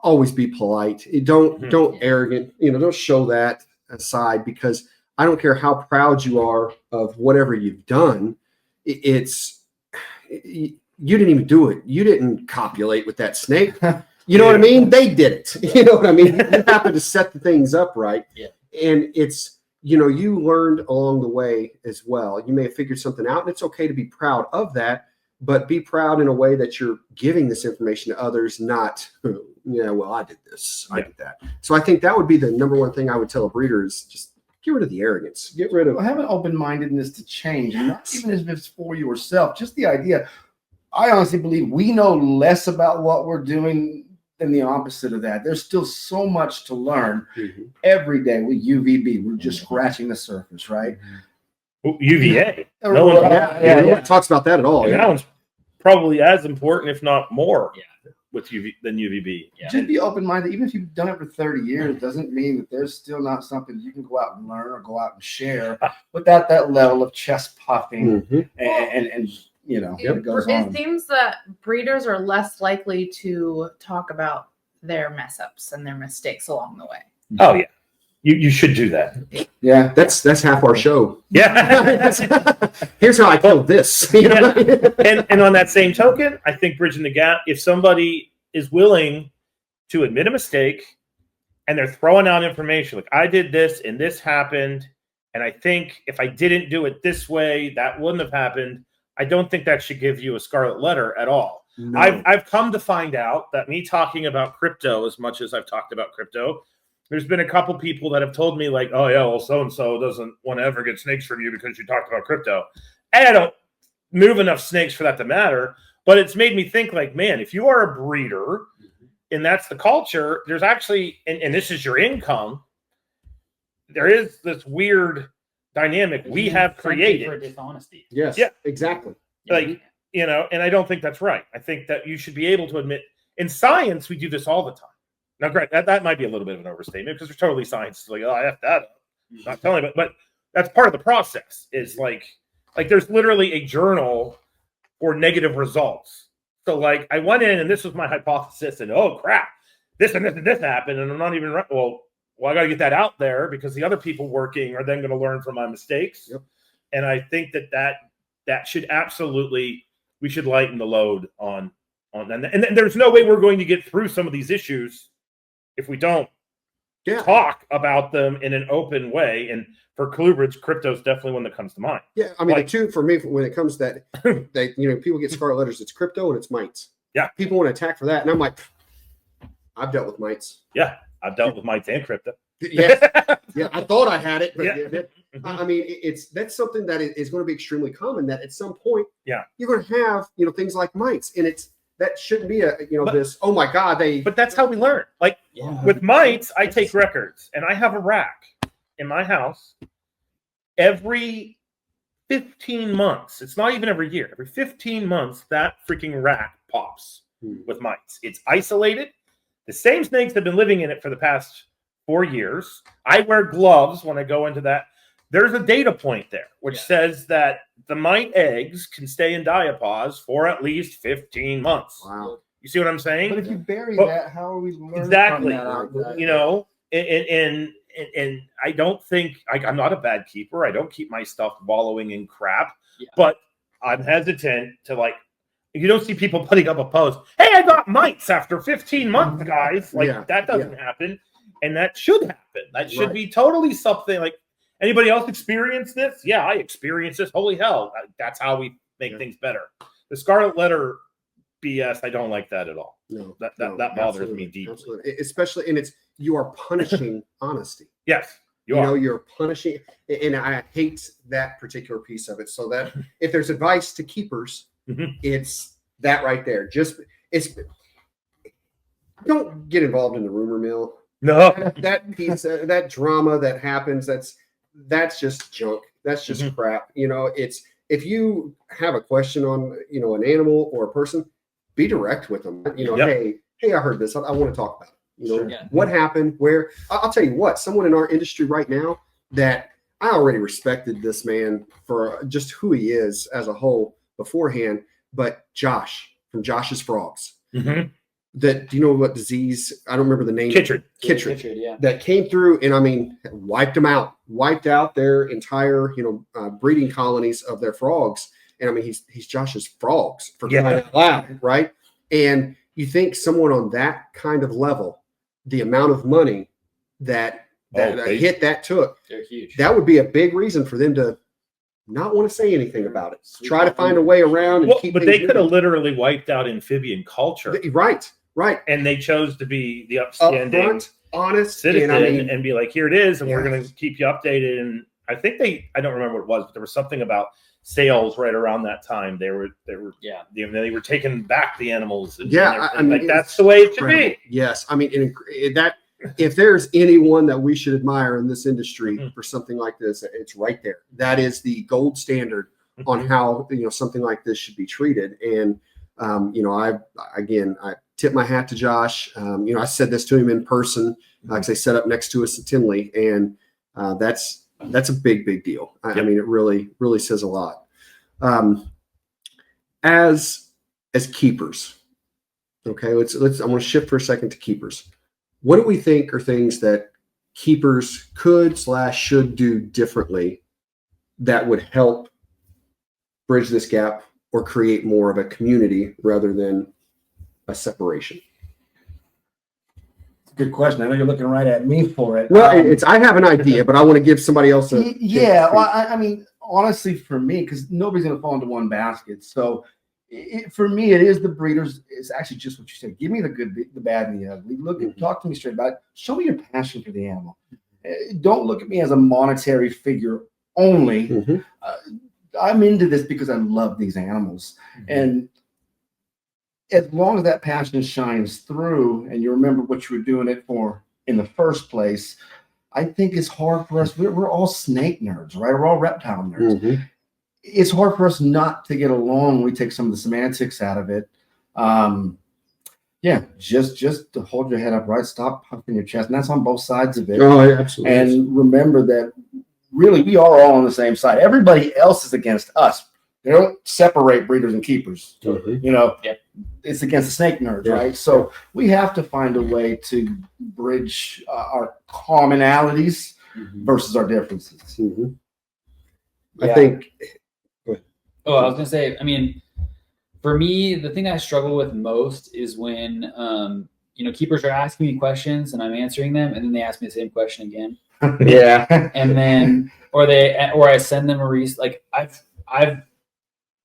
always be polite. Don't arrogant, you know, don't show that aside, because I don't care how proud you are of whatever you've done. You didn't even do it. You didn't copulate with that snake. You know what I mean? They did it. You know what I mean? You happened to set the things up right. Yeah. And it's, you know, you learned along the way as well. You may have figured something out, and it's okay to be proud of that, but be proud in a way that you're giving this information to others, not, yeah, well, I did this, I did that. So I think that would be the number one thing I would tell a breeder is just get rid of the arrogance. Get rid of. Have an open-mindedness to change, and not even if it's for yourself. Just the idea. I honestly believe we know less about what we're doing than the opposite of that. There's still so much to learn every day with UVB. We're just scratching the surface, right? UVA. No one talks about that at all. That one's probably as important, if not more, with than UVB. Yeah. Just be open-minded. Even if you've done it for 30 years, doesn't mean that there's still not something you can go out and learn or go out and share without that level of chest puffing and you know, it seems that breeders are less likely to talk about their mess ups and their mistakes along the way. Oh yeah, you should do that. Yeah, that's half our show. Yeah, here's how I killed this. You know? and on that same token, I think bridging the gap. If somebody is willing to admit a mistake and they're throwing out information like, I did this and this happened, and I think if I didn't do it this way, that wouldn't have happened. I don't think that should give you a scarlet letter at all. No. I've come to find out that me talking about crypto as much as I've talked about crypto, there's been a couple people that have told me like, oh yeah, well, so-and-so doesn't want to ever get snakes from you because you talked about crypto. And I don't move enough snakes for that to matter. But it's made me think like, man, if you are a breeder and that's the culture, there's actually, and this is your income, there is this weird dynamic we have created for dishonesty. Yes. Yeah. Exactly. Like, you know, and I don't think that's right. I think that you should be able to admit in science, we do this all the time. Now, great, that might be a little bit of an overstatement because there's totally science. It's like, oh, I have that up. I'm not telling you, but that's part of the process is like there's literally a journal for negative results. So like I went in and this was my hypothesis and oh crap, this and this and this happened. And I'm not even right. Well, I got to get that out there because the other people working are then going to learn from my mistakes. Yep. And I think that should absolutely, we should lighten the load on that. And there's no way we're going to get through some of these issues if we don't talk about them in an open way. And for Colubridge, crypto is definitely one that comes to mind. Yeah, I mean, the two for me when it comes to that, you know, people get scarlet letters. It's crypto and it's mites. Yeah, people want to attack for that, and I'm like, I've dealt with mites. Yeah, I've dealt with mites and crypto. Yes, yeah, I thought I had it, but yeah. I mean, that's something that is going to be extremely common. That at some point, yeah, you're going to have things like mites, and that shouldn't be this. Oh my God, But that's how we learn. Like with mites, I take records, and I have a rack in my house. Every 15 months, it's not even every year. Every 15 months, that freaking rack pops with mites. It's isolated. The same snakes have been living in it for the past 4 years. I wear gloves when I go into that. There's a data point there, which says that the mite eggs can stay in diapause for at least 15 months. Wow. You see what I'm saying? But if you bury that, how are we learning exactly from that? You know, and I don't think I'm not a bad keeper. I don't keep my stuff wallowing in crap, but I'm hesitant to like. You don't see people putting up a post. Hey, I got mites after 15 months, guys. Like that doesn't happen, and that should happen. That should be totally something. Like anybody else experience this? Yeah, I experienced this. Holy hell! That's how we make things better. The scarlet letter BS. I don't like that at all. No, that bothers me deeply. Absolutely. Especially, and you are punishing honesty. Yes, you're punishing, and I hate that particular piece of it. So that if there's advice to keepers, it's that right there. Don't get involved in the rumor mill. No, that piece, that drama that happens, that's just junk. That's just crap. It's if you have a question on an animal or a person, be direct with them. Hey, I heard this. I want to talk about it. What happened? Where? I'll tell you what. Someone in our industry right now that I already respected this man for just who he is as a whole beforehand. But Josh from Josh's Frogs. Do you know what disease? I don't remember the name. Chytrid, yeah. That came through and wiped out their entire breeding colonies of their frogs. And he's Josh's Frogs for crying out loud, right? And you think someone on that kind of level, the amount of money that hit that took, they're huge. That would be a big reason for them to not want to say anything about it. Try to find a way around and keep. But they could have literally wiped out amphibian culture, right? And they chose to be the upstanding, upfront, honest citizen, and be like, "Here it is, and we're going to keep you updated." And I think I don't remember what it was, but there was something about sales right around that time. They were they were taking back the animals. And that's the way it should be. Yes, if there's anyone that we should admire in this industry for something like this, it's right there. That is the gold standard on how something like this should be treated. And I tip my hat to Josh. I said this to him in person because they set up next to us at Tinley, and that's a big deal. I mean, it really says a lot. As keepers, okay, let's. I want to shift for a second to keepers. What do we think are things that keepers could/should do differently that would help bridge this gap or create more of a community rather than a separation? Good question. I know you're looking right at me for it. Well, I have an idea, but I want to give somebody else a Well, I mean, honestly, for me, because nobody's going to fall into one basket. So for me, it is the breeders. It's actually just what you said. Give me the good, the bad, and the ugly. Talk to me straight about it. Show me your passion for the animal. Don't look at me as a monetary figure only. I'm into this because I love these animals. And as long as that passion shines through and you remember what you were doing it for in the first place, I think it's hard for us. We're all snake nerds, right? We're all reptile nerds. Mm-hmm. It's hard for us not to get along when we take some of the semantics out of it. Just to hold your head up, right? Stop puffing your chest. And that's on both sides of it. Oh, yeah, absolutely. And remember that really we are all on the same side. Everybody else is against us. They don't separate breeders and keepers. Mm-hmm. It's against the snake nerds, right? So we have to find a way to bridge our commonalities versus our differences. Mm-hmm. I think. Oh, I was gonna say. I mean, for me, the thing I struggle with most is when keepers are asking me questions and I'm answering them, and then they ask me the same question again. Yeah, and then or I send them I've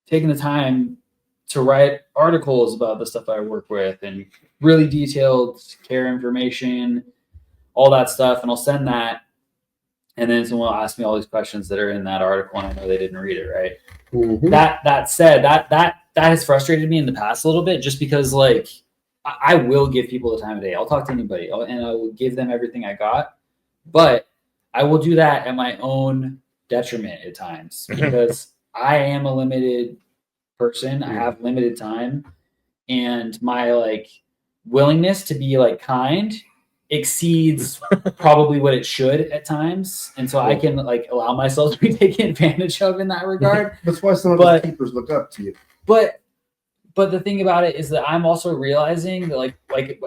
taken the time to write articles about the stuff I work with and really detailed care information, all that stuff, and I'll send that. And then someone will ask me all these questions that are in that article, and I know they didn't read it, right? Mm-hmm. That said, that has frustrated me in the past a little bit, just because I will give people the time of day. I'll talk to anybody, and I will give them everything I got, but I will do that at my own detriment at times because I am a limited person. I have limited time, and my willingness to be kind exceeds probably what it should at times, and so I can allow myself to be taken advantage of in that regard. That's why some of the keepers look up to you. But the thing about it is that I'm also realizing that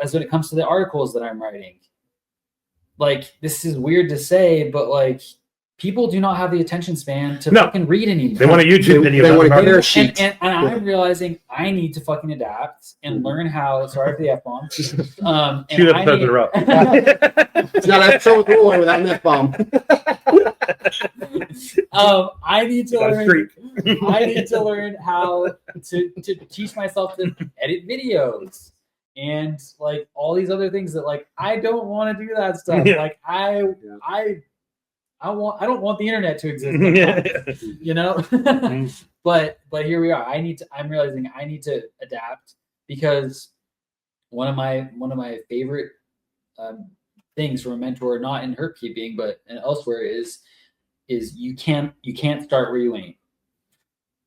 as when it comes to the articles that I'm writing, this is weird to say, but people do not have the attention span to fucking read anymore. They want a YouTube video. They want to hear a sheet. And I'm realizing I need to fucking adapt and learn how. Sorry for the F-bomb. 2 episodes in a row. It's not a show with rolling without an F-bomb. I need to learn how to teach myself to edit videos and all these other things that I don't want to do that stuff. Yeah. I don't want the internet to exist, but here we are. I'm realizing I need to adapt because one of my favorite things from a mentor, not in herp keeping, but elsewhere is you can't start where you ain't.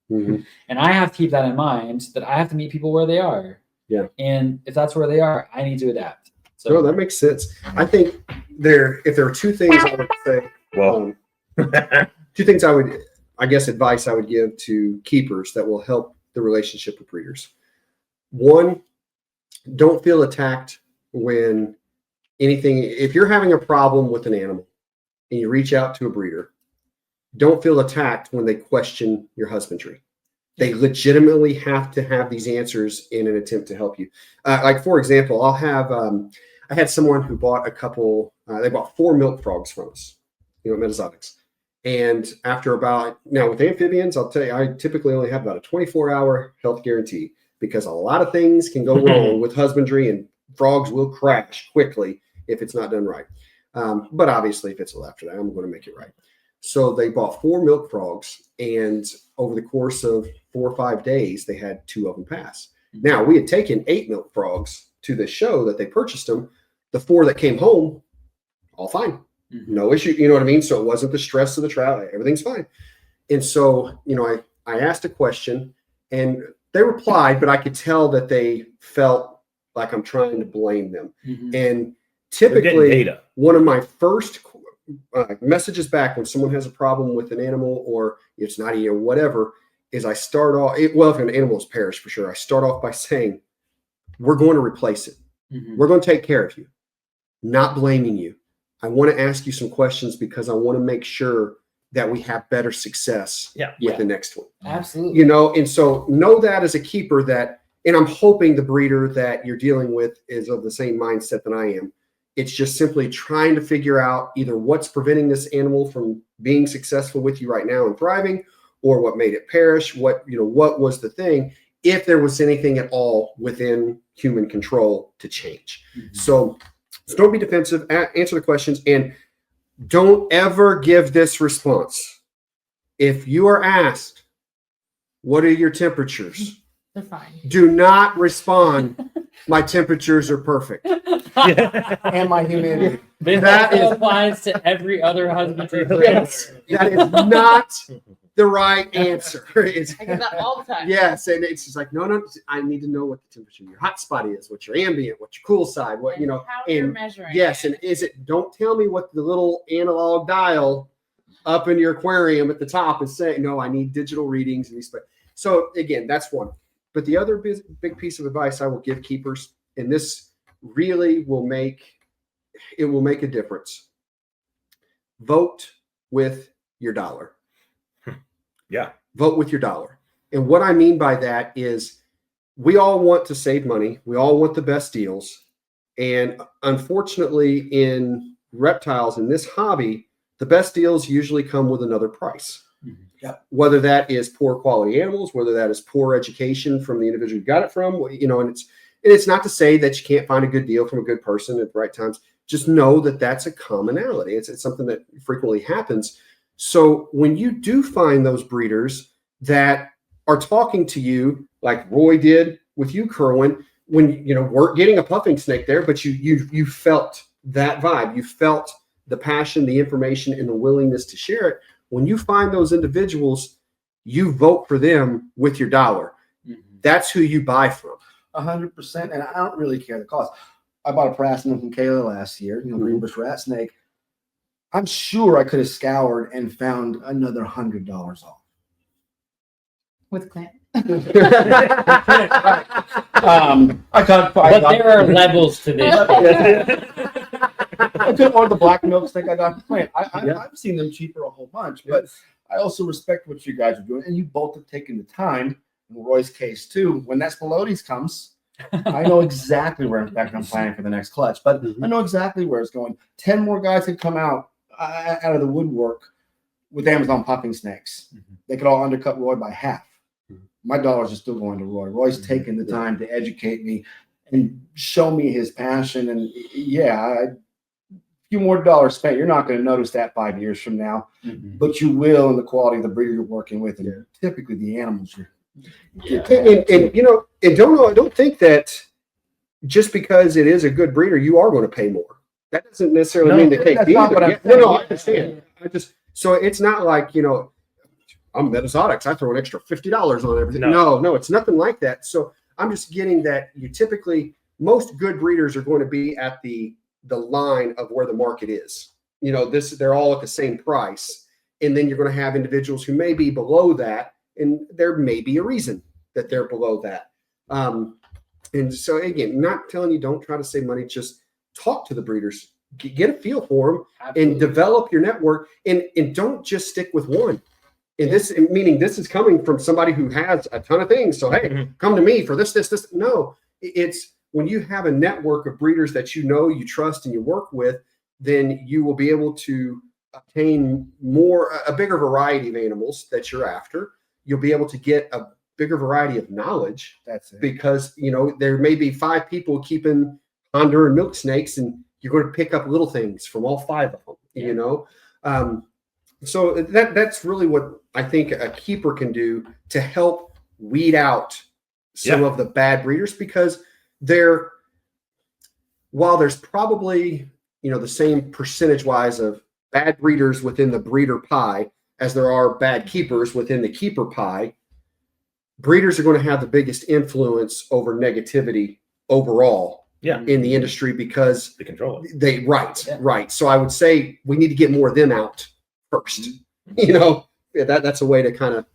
Mm-hmm. And I have to keep that in mind, that I have to meet people where they are. Yeah. And if that's where they are, I need to adapt. So No, that makes sense. I think if there are two things I would say, two things advice I would give to keepers that will help the relationship with breeders. One, don't feel attacked when if you're having a problem with an animal and you reach out to a breeder, don't feel attacked when they question your husbandry. They legitimately have to have these answers in an attempt to help you. For example, I had someone who bought they bought 4 milk frogs from us, Metazotics. And after now with amphibians, I'll tell you, I typically only have about a 24-hour health guarantee because a lot of things can go wrong with husbandry, and frogs will crash quickly if it's not done right. But obviously, if it's after that, I'm going to make it right. So they bought 4 milk frogs, and over the course of 4 or 5 days, they had 2 of them pass. Now, we had taken 8 milk frogs to the show that they purchased them. The 4 that came home, all fine. No issue. You know what I mean? So it wasn't the stress of the trial. Everything's fine. And so, I asked a question, and they replied, but I could tell that they felt like I'm trying to blame them. Mm-hmm. And typically, one of my first messages back when someone has a problem with an animal, or it's not or whatever, is I start off, if an animal is perished for sure, I start off by saying, we're going to replace it. Mm-hmm. We're going to take care of you, not blaming you. I want to ask you some questions because I want to make sure that we have better success with the next one. Absolutely. And so know that as a keeper and I'm hoping the breeder that you're dealing with is of the same mindset that I am. It's just simply trying to figure out either what's preventing this animal from being successful with you right now and thriving, or what made it perish, what was the thing, if there was anything at all within human control to change. Mm-hmm. So don't be defensive, answer the questions, and don't ever give this response. If you are asked, what are your temperatures? They're fine. Do not respond. My temperatures are perfect. And my humidity. This That also is- applies to every other husbandry. Yes, that is not the right answer. It's, I get that all the time. yes, and it's just like, no, I need to know what the temperature of your hot spot is, what your ambient, what your cool side, what, And you know. how you're And measuring. yes, it. and is it, don't tell me what the little analog dial up in your aquarium at the top is saying. No, I need digital readings. And these, so again, that's one. But the other big piece of advice I will give keepers, and this really will make a difference. Vote with your dollar. Yeah. Vote with your dollar. And what I mean by that is we all want to save money. We all want the best deals. And unfortunately, in reptiles, in this hobby, the best deals usually come with another price. Yep. Whether that is poor quality animals, whether that is poor education from the individual who got it from, you know, and it's not to say that you can't find a good deal from a good person at the right times. Just know that that's a commonality. It's something that frequently happens. So when you do find those breeders that are talking to you, like Roy did with you, Kerwin, when you know weren't getting a puffing snake there, but you felt that vibe, you felt the passion, the information, and the willingness to share it. When you find those individuals, you vote for them with your dollar. That's who you buy from. 100%. And I don't really care the cost. I bought a Prasnum from Kayla last year, green bush rat snake. I'm sure I could have scoured and found another $100 off. With Clint. But there are levels to this. I could order the black milk snake I got from Clint. I've seen them cheaper a whole bunch, but I also respect what you guys are doing, and you both have taken the time. In Roy's case too, when that Spilotes comes, I know exactly where. In fact, I'm planning for the next clutch, but I know exactly where it's going. 10 more guys could come out of the woodwork with Amazon puffing snakes. They could all undercut Roy by half. My dollars are still going to Roy. Roy's taking the time to educate me and show me his passion. And a few more dollars spent. You're not going to notice that 5 years from now, but you will in the quality of the breeder you're working with, and typically the animals you're. And you know, and don't think that just because it is a good breeder, you are going to pay more. That doesn't necessarily mean the cake either. No, I understand. So it's not like, you know, I'm Metazotics, I throw an extra $50 on everything. No, it's nothing like that. So I'm just getting that you typically, most good breeders are going to be at the line of where the market is. You know, they're all at the same price. And then you're going to have individuals who may be below that, and there may be a reason that they're below that. And so again, not telling you don't try to save money, just talk to the breeders, get a feel for them. Absolutely. And develop your network, and don't just stick with one. And this, meaning this is coming from somebody who has a ton of things. So, hey, come to me for this. No, it's when you have a network of breeders that you know, you trust, and you work with, then you will be able to obtain a bigger variety of animals that you're after. You'll be able to get a bigger variety of knowledge. That's it. Because, you know, there may be 5 people keeping Honduran milk snakes, and you're going to pick up little things from all 5 of them, you know? So that's really what I think a keeper can do to help weed out some of the bad breeders, because while there's probably, you know, the same percentage wise of bad breeders within the breeder pie as there are bad keepers within the keeper pie, breeders are going to have the biggest influence over negativity overall in the industry, because they control it. Right. So I would say we need to get more of them out first. You know, that's a way to kind of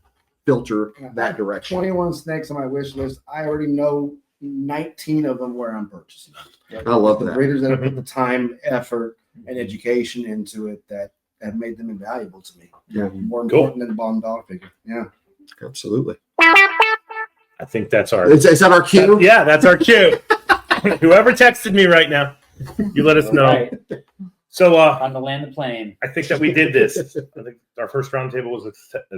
filter that direction. 21 snakes on my wish list. I already know 19 of them where I'm purchasing. I love the that. breeders that have put the time, effort, and education into it that have made them invaluable to me. Yeah, more important than the bottom dollar figure. Yeah, absolutely. I think that's our. Is that our cue? That's our cue. Whoever texted me right now, you let us know. Right. So on the land the plane. I think that we did this. I think our first roundtable was a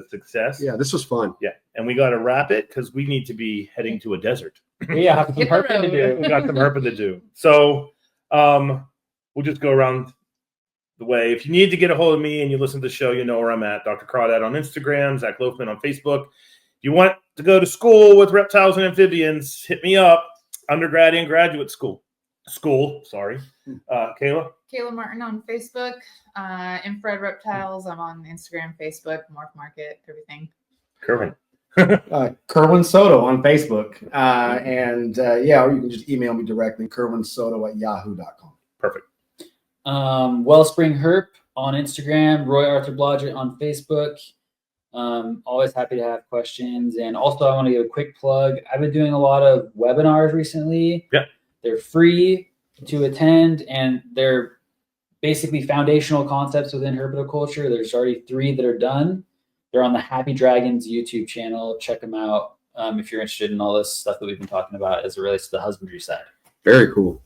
success. Yeah, this was fun. Yeah, and we got to wrap it because we need to be heading to a desert. We have some herping to do. We got some herping to do. So we'll just go around the way. If you need to get a hold of me and you listen to the show, you know where I'm at. Dr. Crawdad on Instagram, Zac Loughman on Facebook. you want to go to school with reptiles and amphibians, hit me up. Undergrad and graduate school. Sorry. Kayla? Kayla Martin on Facebook. Infrared Reptiles. I'm on Instagram, Facebook, Morph Market, everything. Kerwin. Kerwin Soto on Facebook. Or you can just email me directly, kerwinsoto@yahoo.com. Perfect. Wellspring Herp on Instagram, Roy Arthur Blodgett on Facebook. Always happy to have questions. And also, I want to give a quick plug. I've been doing a lot of webinars recently. Yeah. They're free to attend, and they're basically foundational concepts within herpetoculture. There's already 3 that are done. They're on the Happy Dragons YouTube channel. Check them out if you're interested in all this stuff that we've been talking about as it relates to the husbandry side. Very cool.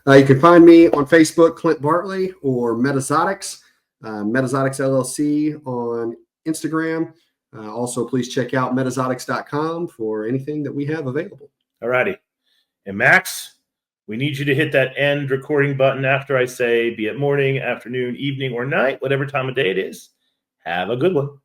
You can find me on Facebook, Clint Bartley, or Metazotics, MetazoticsLLC on Instagram. Also, please check out Metazotics.com for anything that we have available. All righty. And Max, we need you to hit that end recording button after I say, be it morning, afternoon, evening, or night, whatever time of day it is. Have a good one.